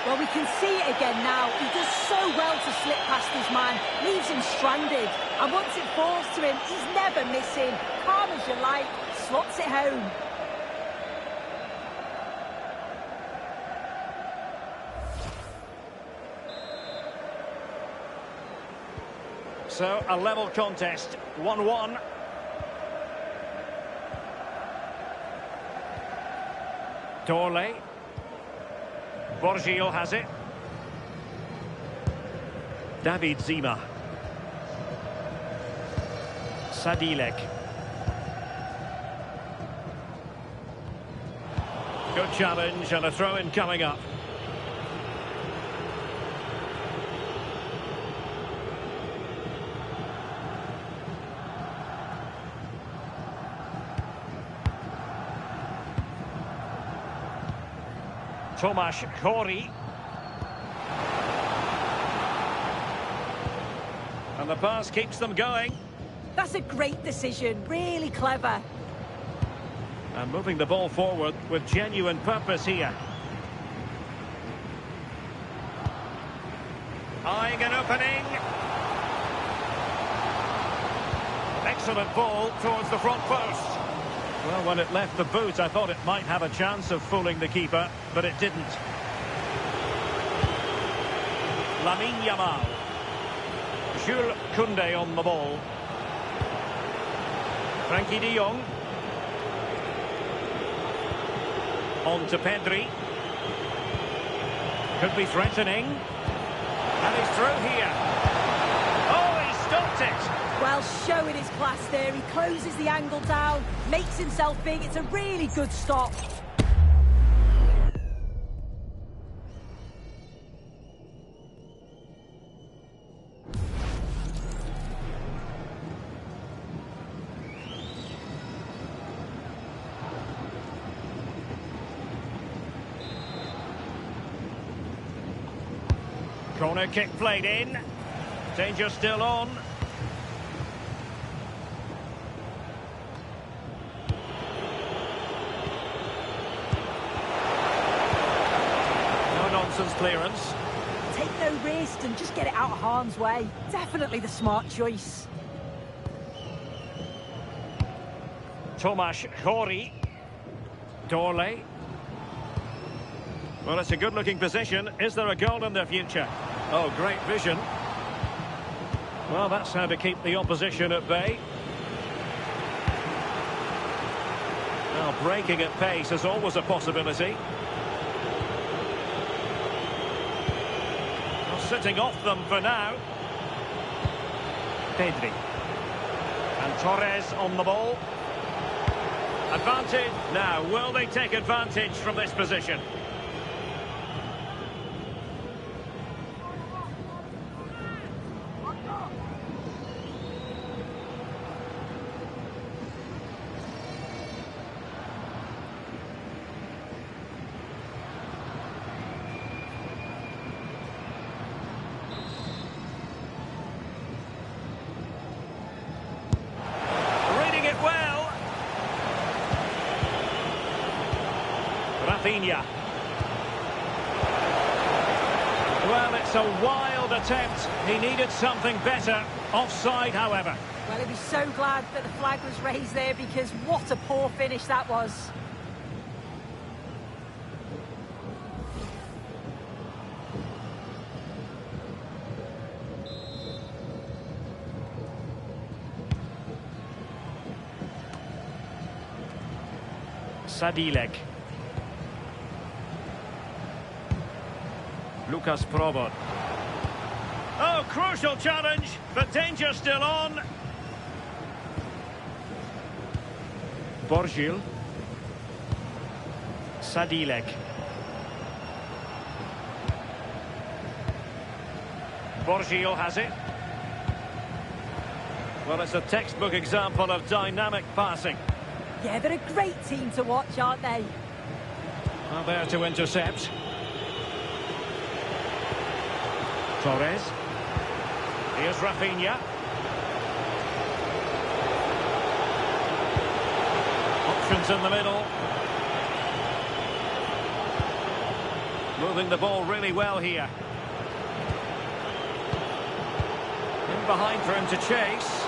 Well, we can see it again now. He does so well to slip past his man, leaves him stranded. And once it falls to him, he's never missing. Calm as you like, slots it home. So, a level contest, 1-1. Dorley. Borgio has it. David Zima. Sadilek. Good challenge and a throw-in coming up. Tomasz Kori. And the pass keeps them going. That's a great decision, really clever. And moving the ball forward with genuine purpose here. Eyeing an opening. Excellent ball towards the front post. Well, when it left the boot, I thought it might have a chance of fooling the keeper, but it didn't. Lamine Yamal. Jules Koundé on the ball. Frankie de Jong. On to Pedri. Could be threatening. And he's through here. Oh, he stopped it. Well, showing his class there. He closes the angle down, makes himself big. It's a really good stop. Corner kick played in. Danger still on. No nonsense clearance. Take no risk and just get it out of harm's way. Definitely the smart choice. Tomasz Chori. Dorley. Well, it's a good-looking position. Is there a goal in their future? Oh, great vision. Well, that's how to keep the opposition at bay. Now, breaking at pace is always a possibility. Well, sitting off them for now. Pedri. And Torres on the ball. Advantage. Now, will they take advantage from this position? Rafinha. Well, it's a wild attempt. He needed something better. Offside, however. Well, he'd be so glad that the flag was raised there, because what a poor finish that was. Sadilek. Lucas Probot. Oh, crucial challenge, but danger still on. Borgil. Sadilek. Borgil has it. Well, it's a textbook example of dynamic passing. Yeah, they're a great team to watch, aren't they? Well, there to intercept. Torres. Here's Rafinha. Options in the middle. Moving the ball really well here. In behind for him to chase.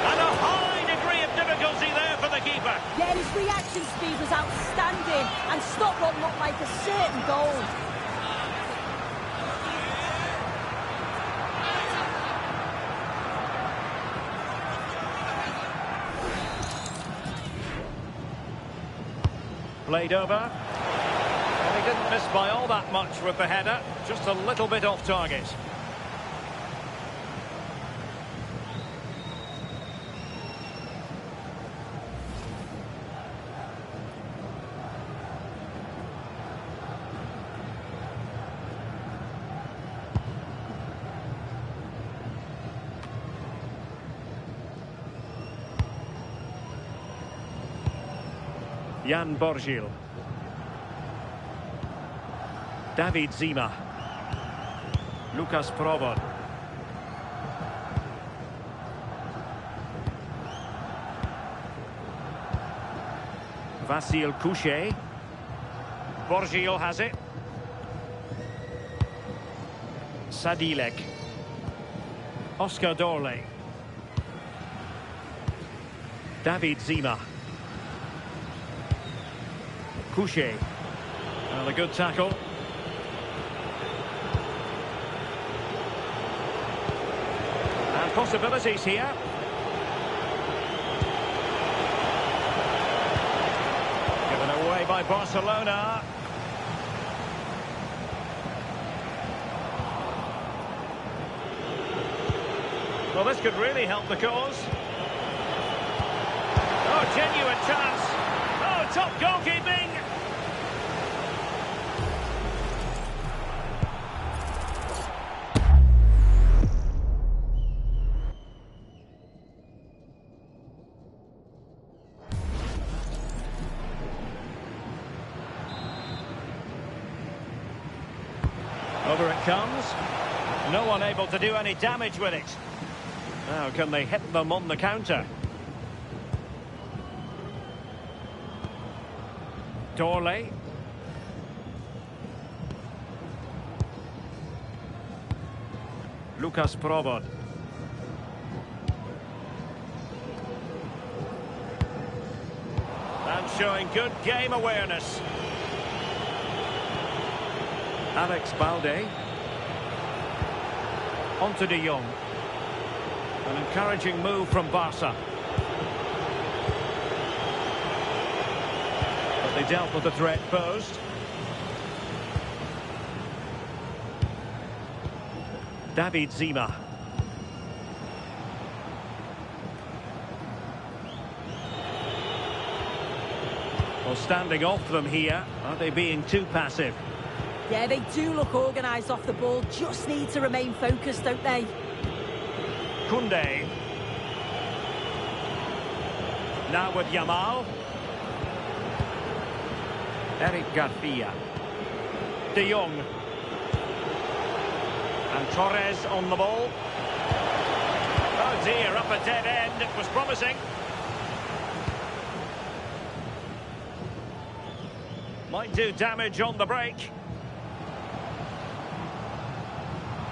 And a high degree of difficulty there for the keeper. Yeah, his reaction speed was outstanding and stopped what looked like a certain goal. Played over. And he didn't miss by all that much with the header. Just a little bit off target. Jan Borgil. David Zima. Lucas Probot. Vasil Couchet. Borgil has it. Sadilek. Oscar Dorley. David Zima. Couchet. Well, a good tackle. And possibilities here. Given away by Barcelona. Well, this could really help the cause. Oh, genuine chance. Oh, top goalkeeping. Over it comes. No one able to do any damage with it. Now, can they hit them on the counter? Dorley. Lucas Provod. And showing good game awareness. Alex Balde. Onto De Jong. An encouraging move from Barca. But they dealt with the threat posed. David Zima. Well, standing off them here. Are they being too passive? Yeah, they do look organised off the ball. Just need to remain focused, don't they? Koundé. Now with Yamal. Eric Garcia. De Jong. And Torres on the ball. Oh dear, up a dead end. It was promising. Might do damage on the break.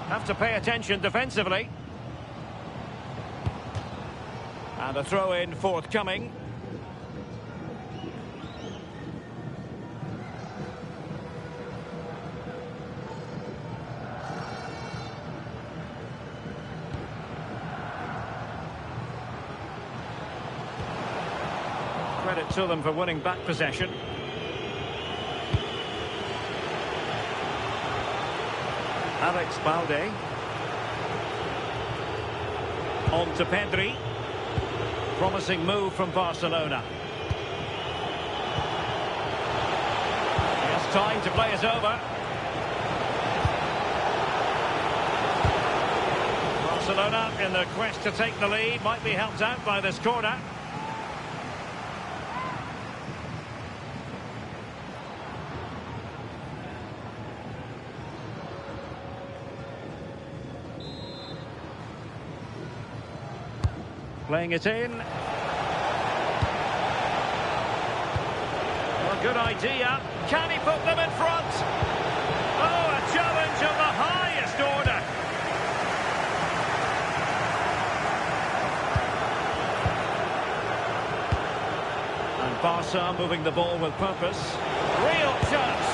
Have to pay attention defensively. And a throw-in forthcoming. Credit to them for winning back possession. Alex Balde. On to Pedri. Promising move from Barcelona. He has time to play it over. Barcelona in their quest to take the lead. Might be helped out by this corner. Playing it in. Well, good idea. Can he put them in front? Oh, a challenge of the highest order. And Barca moving the ball with purpose. Real chance.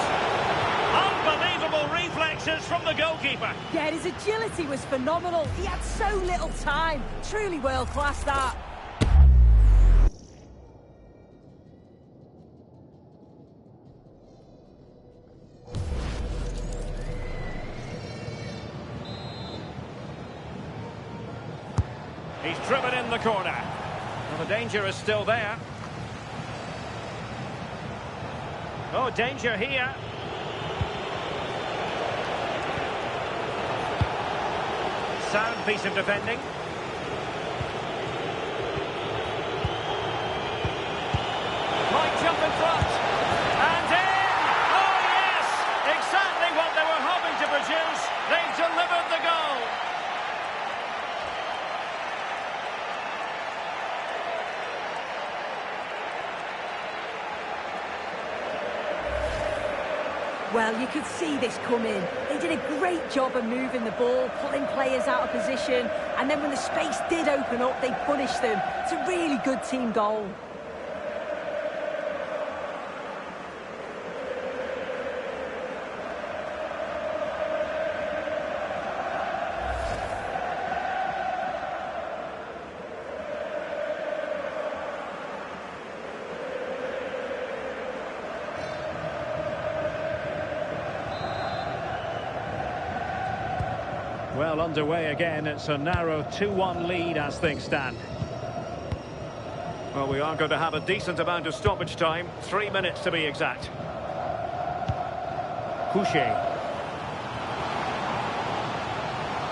Unbelievable reflexes from the goalkeeper. Yeah, his agility was phenomenal. He had so little time. Truly world-class, that. He's driven in the corner. Well, the danger is still there. Oh, danger here. Sound piece of defending. Might jump in front. And in! Oh, yes! Exactly what they were hoping to produce. They've delivered the goal. Well, you could see this coming. They did a great job of moving the ball, pulling players out of position, and then when the space did open up, they punished them. It's a really good team goal. Well, underway again. It's a narrow 2-1 lead as things stand. Well, we are going to have a decent amount of stoppage time. 3 minutes to be exact. Couché.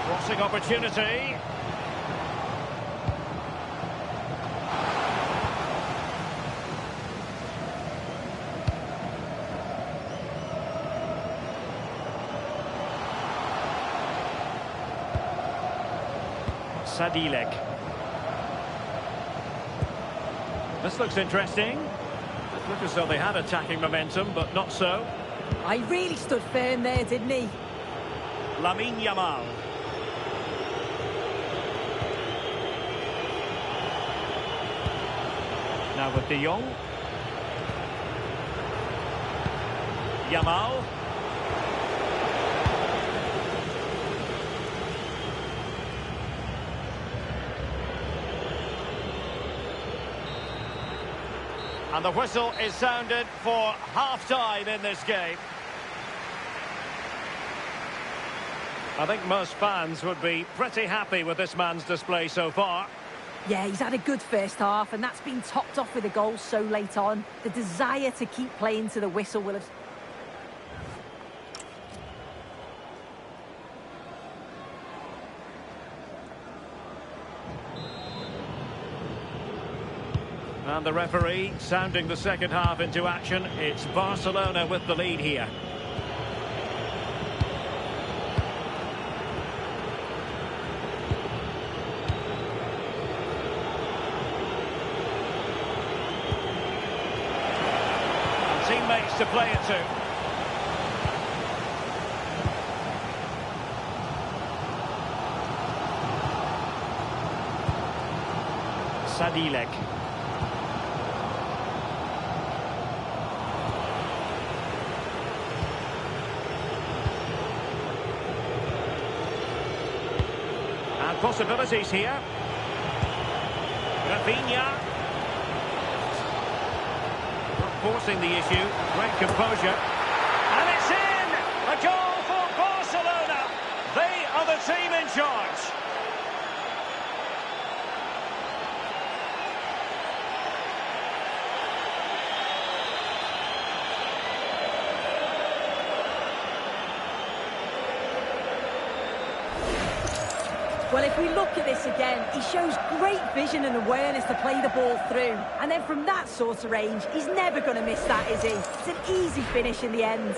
Crossing opportunity. Sadilek. This looks interesting. It looked as though they had attacking momentum, but not so. I really stood firm there, didn't he? Lamine Yamal. Now with De Jong. Yamal. And the whistle is sounded for half-time in this game. I think most fans would be pretty happy with this man's display so far. Yeah, he's had a good first half, and that's been topped off with a goal so late on. The desire to keep playing to the whistle will have... And the referee sounding the second half into action. It's Barcelona with the lead here. And teammates to play it to. Sadilek. Possibilities here. Rafinha. Not forcing the issue. Great composure. And it's in! A goal for Barcelona. They are the team in charge. Well, if we look at this again, he shows great vision and awareness to play the ball through. And then from that sort of range, he's never going to miss that, is he? It's an easy finish in the end.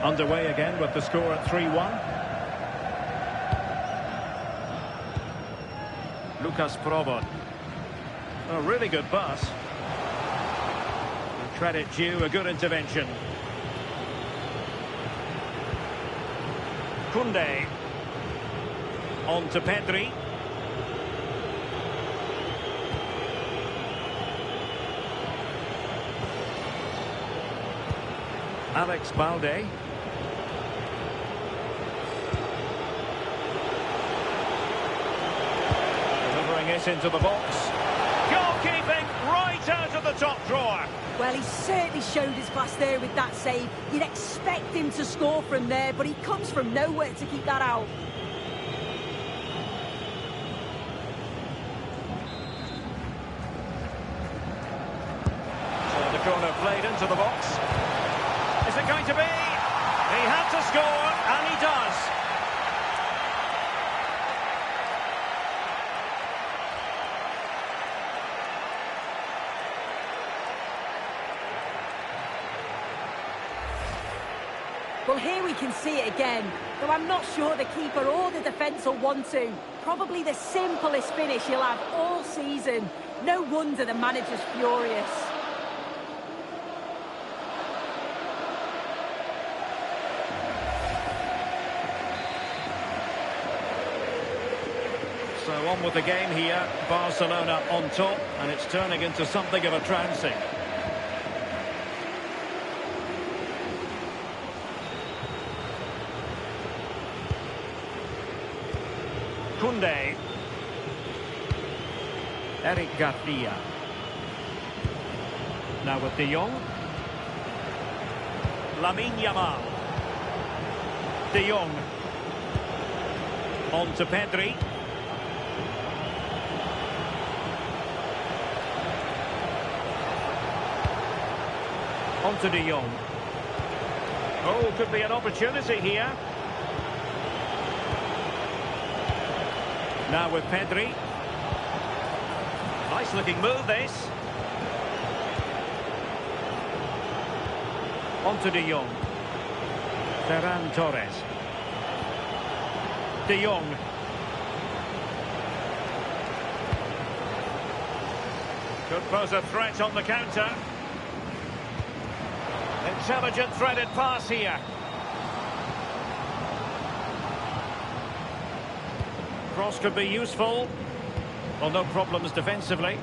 Underway again with the score at 3-1. Lucas Probon. A really good pass. And credit due, a good intervention. Koundé. On to Pedri. Alex Balde. It into the box. Goalkeeping right out of the top drawer. Well, he certainly showed his class there with that save. You'd expect him to score from there, but he comes from nowhere to keep that out. So the corner played into the box. Is it going to be? He had to score, and he does. Well, here we can see it again, though I'm not sure the keeper or the defence will want to. Probably the simplest finish he'll have all season. No wonder the manager's furious. So on with the game here. Barcelona on top, and it's turning into something of a trouncing. Koundé. Eric Garcia. Now with De Jong. Lamine Yamal. De Jong. On to Pedri. On to De Jong. Oh, could be an opportunity here. Now with Pedri. Nice looking move this. On to De Jong. Ferran Torres. De Jong. Could pose a threat on the counter. Intelligent threaded pass here. Cross could be useful. Well, no problems defensively.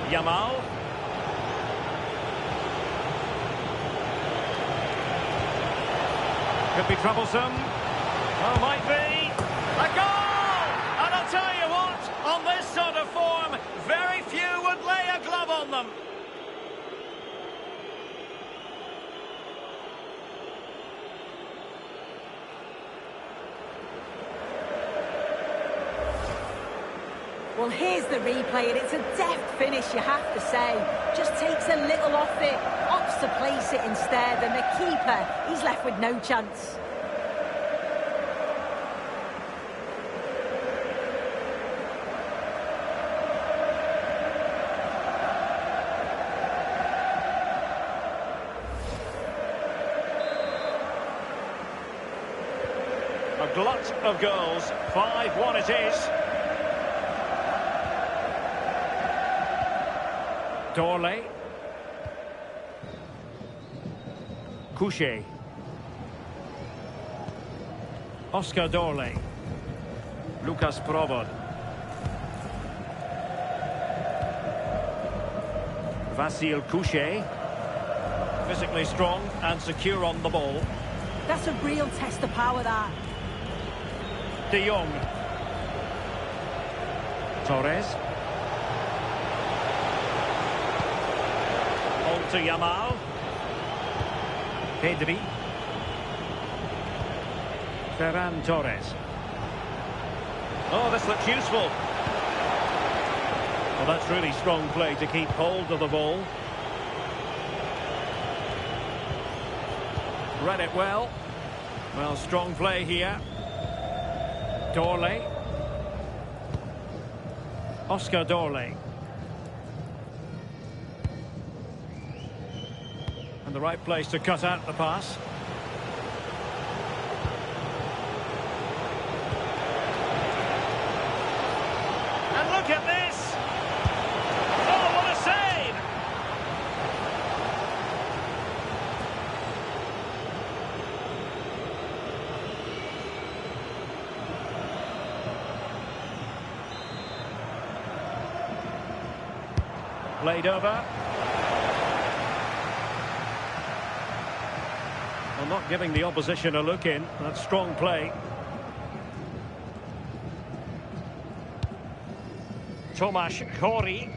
Yamal. Could be troublesome. Oh, might be. A goal! And I'll tell you what, on this sort of form, very few would lay a glove on them. Well, here's the replay, and it's a deft finish, you have to say. Just takes a little off it, opts to place it instead, and the keeper, he's left with no chance. A glut of goals, 5-1 it is. Dorley. Couché. Oscar Dorley. Lucas Provod. Vasil Couché. Physically strong and secure on the ball. That's a real test of power, that. De Jong. Torres. On to Yamal. Pedri. Ferran Torres. Oh, this looks useful. Well, that's really strong play to keep hold of the ball. Read it well. Well, strong play here. Dorley. Oscar Dorley. And the right place to cut out the pass. And look at this! Oh, what a save! Played over. Well, not giving the opposition a look in. That's strong play. Tomasz Chori.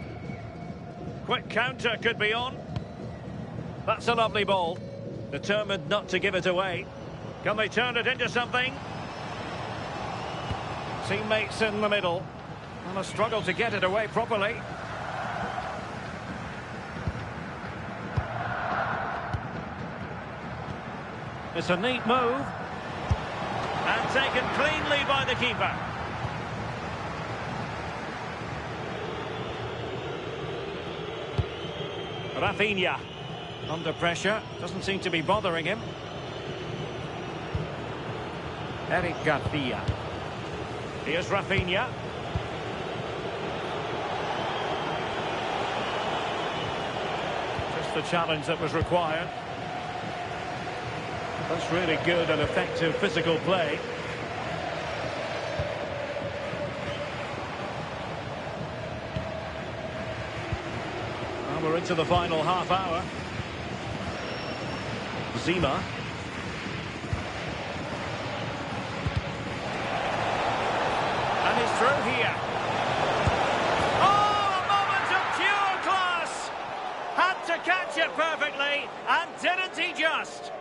Quick counter could be on. That's a lovely ball. Determined not to give it away. Can they turn it into something? Teammates in the middle. And a struggle to get it away properly. It's a neat move. And taken cleanly by the keeper. Rafinha. Under pressure. Doesn't seem to be bothering him. Eric Garcia. Here's Rafinha. Just the challenge that was required. That's really good and effective physical play. Well, we're into the final half hour. Zima. And he's through here. Oh, a moment of pure class! Had to catch it perfectly, and didn't he just?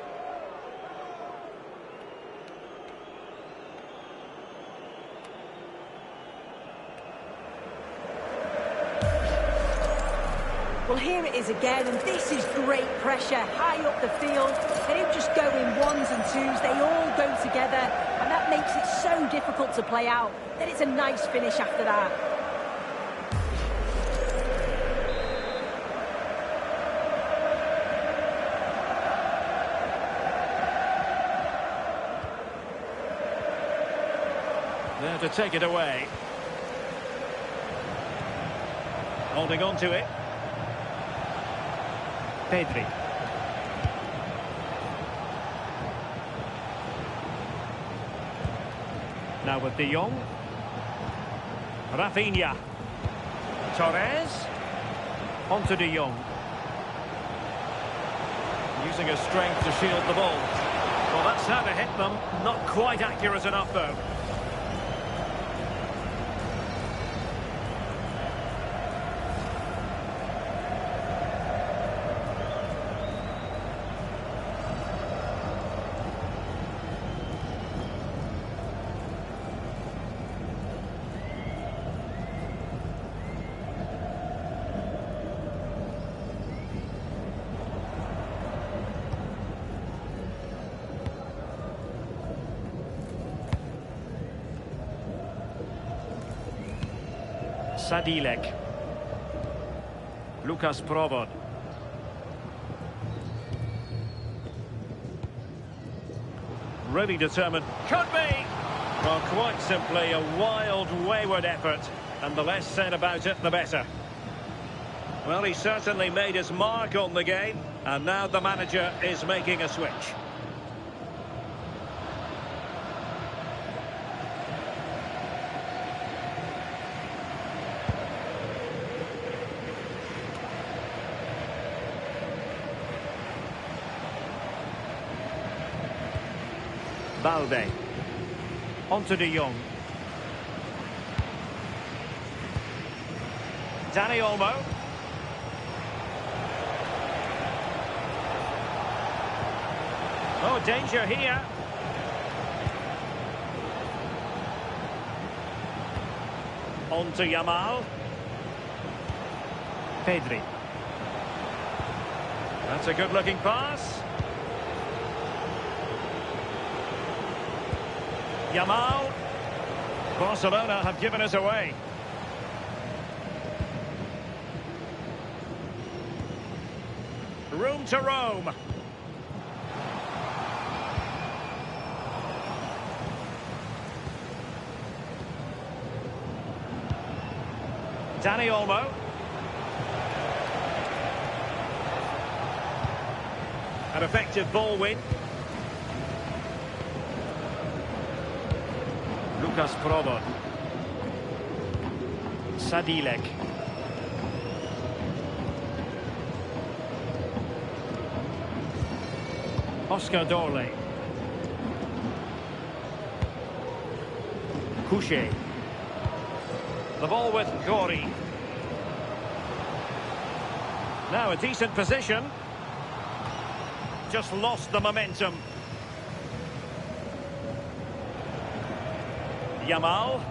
Well, here it is again, and this is great pressure, high up the field. They don't just go in ones and twos, they all go together, and that makes it so difficult to play out. Then it's a nice finish after that. There to take it away. Holding on to it. Pedri. Now with De Jong. Rafinha. Torres. On to De Jong. Using his strength to shield the ball. Well, that's how to hit them. Not quite accurate enough, though. Sadilek. Lucas Provod. Really determined. Could be! Well, quite simply a wild, wayward effort. And the less said about it, the better. Well, he certainly made his mark on the game. And now the manager is making a switch. Balde. On to De Jong. Dani Olmo. Oh, danger here. On to Yamal. Pedri. That's a good-looking pass. Yamal. Barcelona have given us away. Room to roam. Dani Olmo. An effective ball win. Lucas Provod. Sadilek. Oscar Dorley. Couché. The ball with Gori. Now a decent position. Just lost the momentum. Yamal.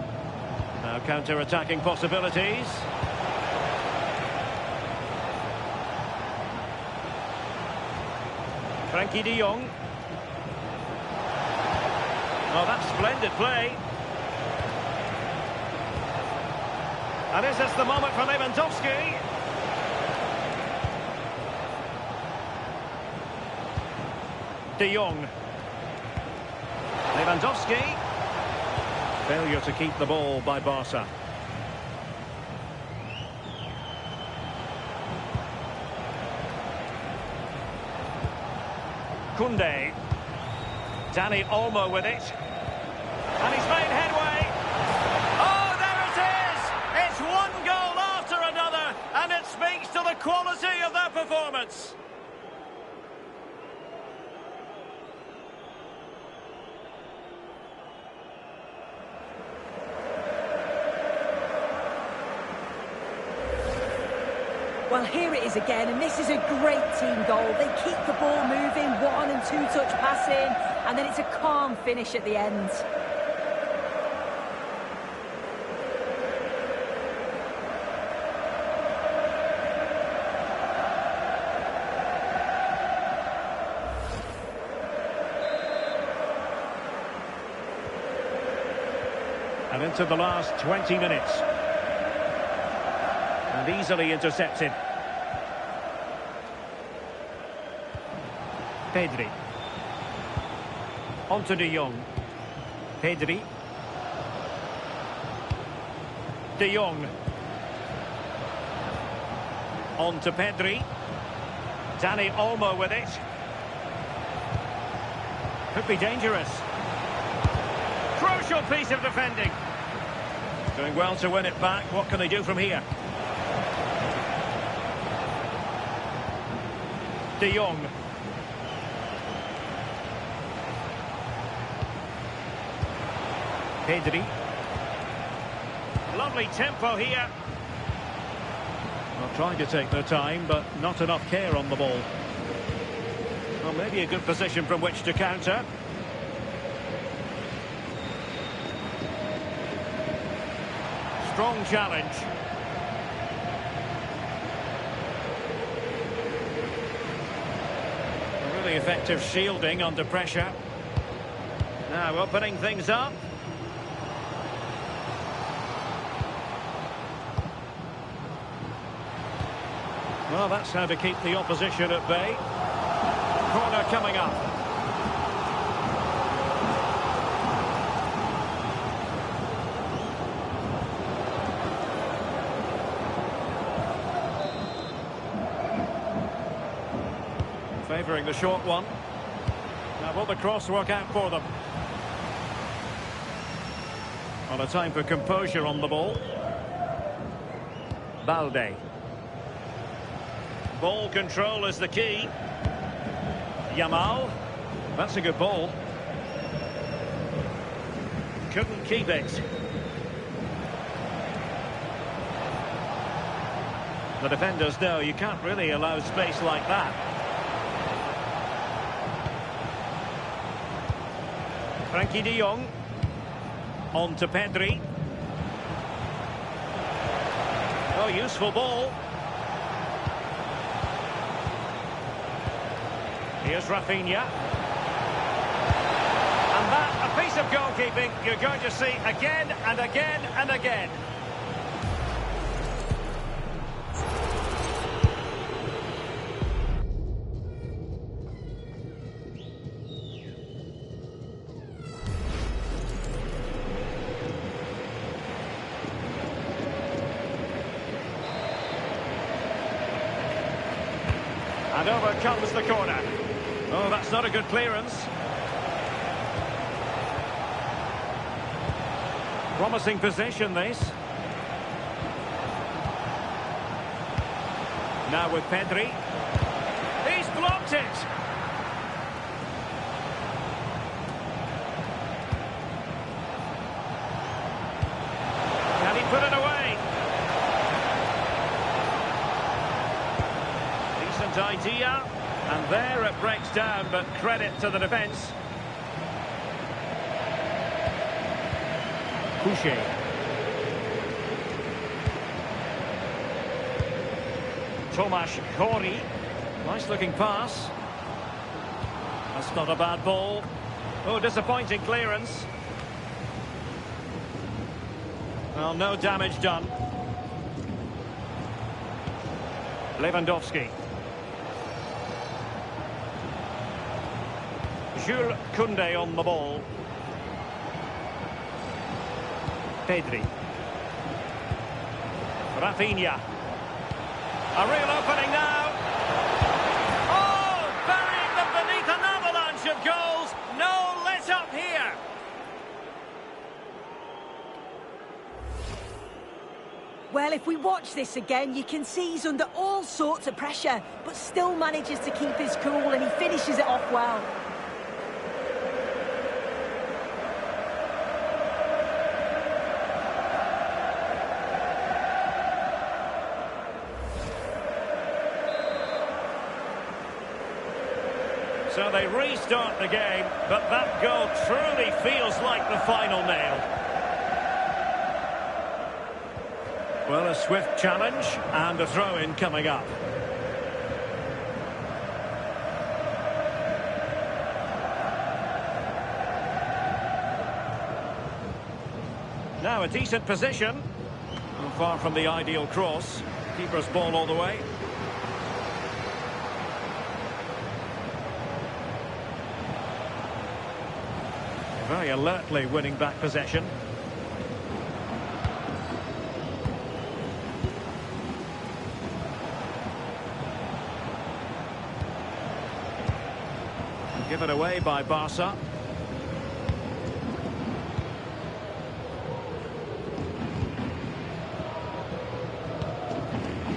Now counter-attacking possibilities. Frankie de Jong. Oh, that's splendid play. And is this the moment for Lewandowski? De Jong. Lewandowski. Failure to keep the ball by Barca. Koundé. Dani Olmo with it. And he's made headway. Oh, there it is! It's one goal after another, and it speaks to the quality of their performance. Well, here it is again, and this is a great team goal. They keep the ball moving, 1- and 2-touch passing, and then it's a calm finish at the end. And into the last 20 minutes. And easily intercepted. Pedri. On to De Jong. Pedri. De Jong. On to Pedri. Dani Olmo with it. Could be dangerous. Crucial piece of defending. Doing well to win it back. What can they do from here? De Jong. Pedri. Lovely tempo here. Well, trying to take their time, but not enough care on the ball. Well, maybe a good position from which to counter. Strong challenge. A really effective shielding under pressure. Now opening things up. Well, that's how to keep the opposition at bay. Corner coming up. Favouring the short one. Now will the cross work out for them? On a time for composure on the ball. Balde. Ball control is the key. Yamal. That's a good ball. Couldn't keep it. The defenders know you can't really allow space like that. Frankie de Jong. On to Pedri. Oh, useful ball. Here's Rafinha. And that, a piece of goalkeeping you're going to see again and again and again. And over comes the corner. Oh, that's not a good clearance. Promising possession, this. Now with Pedri. He's blocked it. Can he put it away? Decent idea. And there it breaks down, but credit to the defence. Couché. Tomasz Kori. Nice looking pass. That's not a bad ball. Oh, disappointing clearance. Well, no damage done. Lewandowski. Jules Koundé on the ball. Pedri. Rafinha. A real opening now. Oh, burying them beneath an avalanche of goals. No let up here. Well, if we watch this again, you can see he's under all sorts of pressure, but still manages to keep his cool, and he finishes it off well. So they restart the game, but that goal truly feels like the final nail. Well, a swift challenge and a throw-in coming up. Now a decent position. Far from the ideal cross. Keeper's ball all the way. Very alertly winning back possession. Given away by Barca.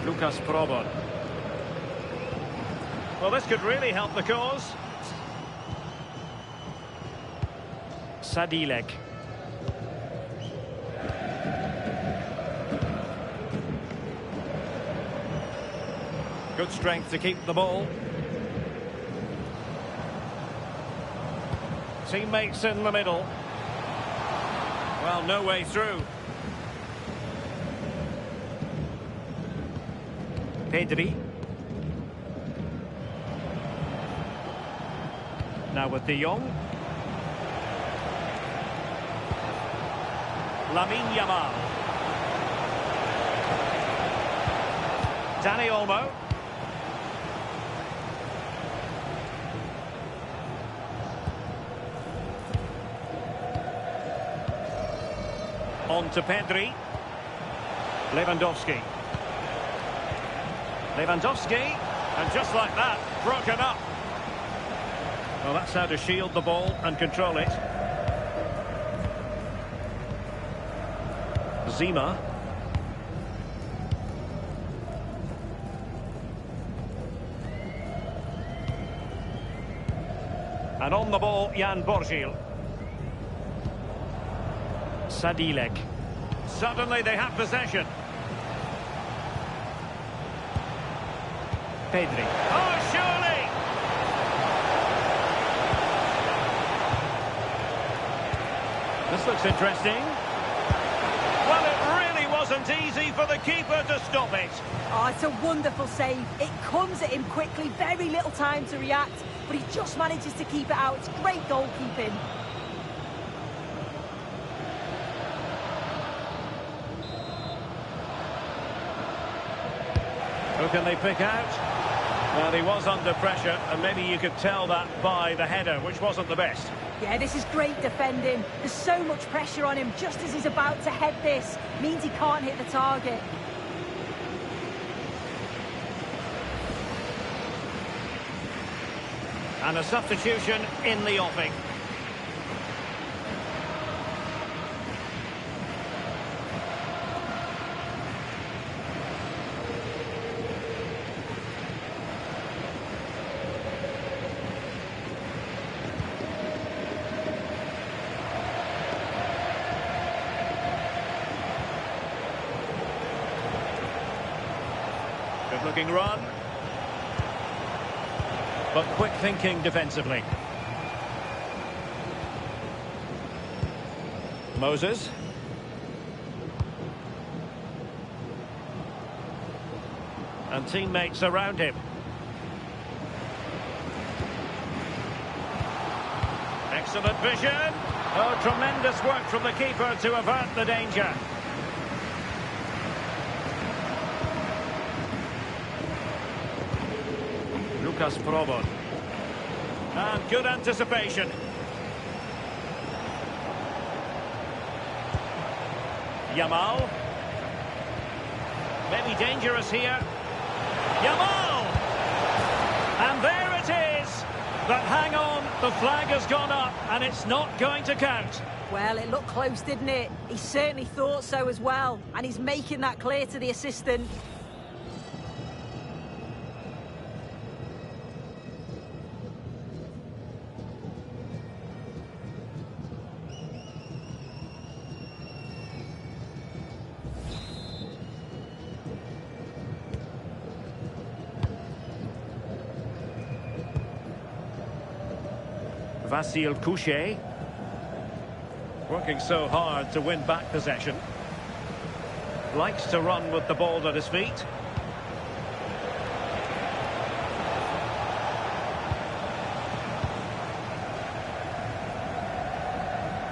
Lucas Probon. Well, this could really help the cause. Sadilek. Good strength to keep the ball. Teammates in the middle. Well, no way through. Pedri. Now with De Jong. Lamine Yamal. Dani Olmo. On to Pedri. Lewandowski. Lewandowski. And just like that, broken up. Well, that's how to shield the ball and control it. Zima. And on the ball, Jan Borgil. Sadilek. Suddenly they have possession. Pedri. Oh, surely! This looks interesting. Well, it really wasn't easy for the keeper to stop it. Oh, it's a wonderful save. It comes at him quickly, very little time to react, but he just manages to keep it out. It's great goalkeeping. Who can they pick out? Well, he was under pressure, and maybe you could tell that by the header, which wasn't the best. Yeah, this is great defending. There's so much pressure on him just as he's about to head this. Means he can't hit the target. And a substitution in the offing. Good looking run. But quick thinking defensively. Moses. And teammates around him. Excellent vision. Oh, tremendous work from the keeper to avert the danger. Lucas Probon. And good anticipation. Yamal. Maybe dangerous here. Yamal! And there it is. But hang on, the flag has gone up and it's not going to count. Well, it looked close, didn't it? He certainly thought so as well. And he's making that clear to the assistant. Vasil Couchet. Working so hard to win back possession. Likes to run with the ball at his feet.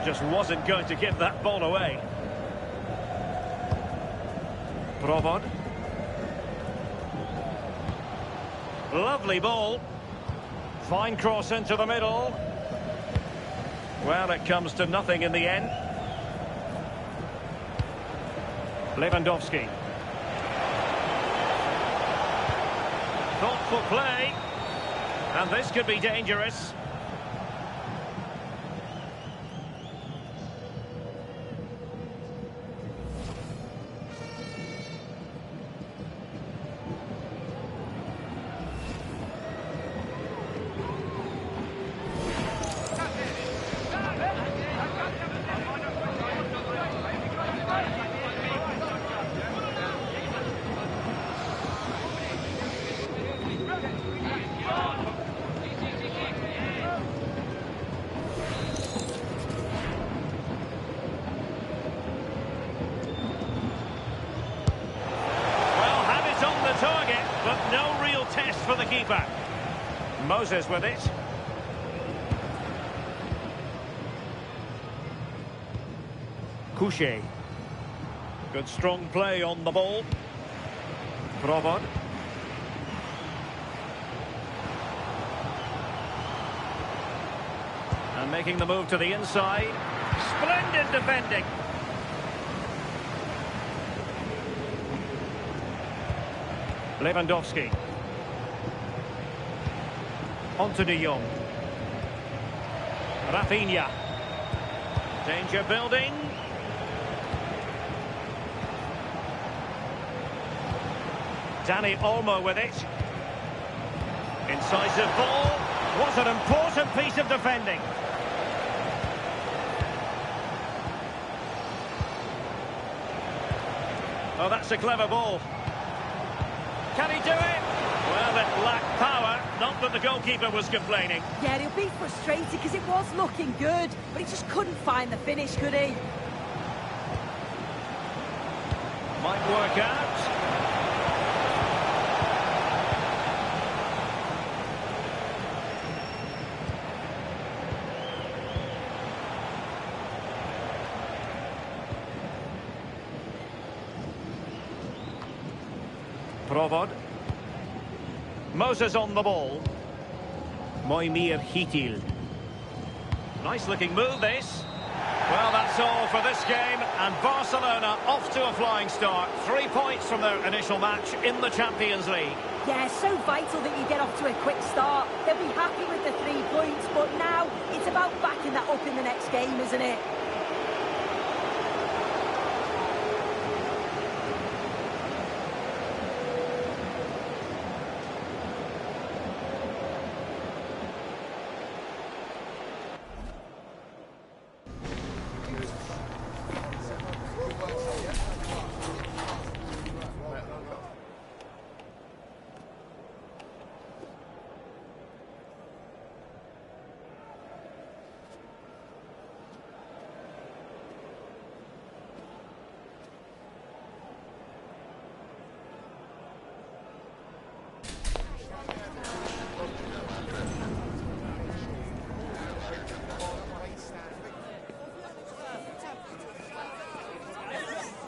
Just wasn't going to give that ball away. Provod. Lovely ball. Fine cross into the middle. Well, it comes to nothing in the end. Lewandowski. Thoughtful play. And this could be dangerous. But no real test for the keeper. Moses with it. Couchet. Good strong play on the ball. Provod. And making the move to the inside. Splendid defending. Lewandowski. On to De Jong. Rafinha. Danger building. Dani Olmo with it. Incisive ball. What an important piece of defending. Oh, that's a clever ball. Can he do it? Well, it lacked power. Not that the goalkeeper was complaining. Yeah, he'll be frustrated because it was looking good, but he just couldn't find the finish, could he? Might work out. Provod. Moses on the ball. Moimir Hitil. Nice looking move this. Well, that's all for this game, and Barcelona off to a flying start. 3 points from their initial match in the Champions League. Yeah, so vital that you get off to a quick start. They'll be happy with the 3 points, but now it's about backing that up in the next game, isn't it?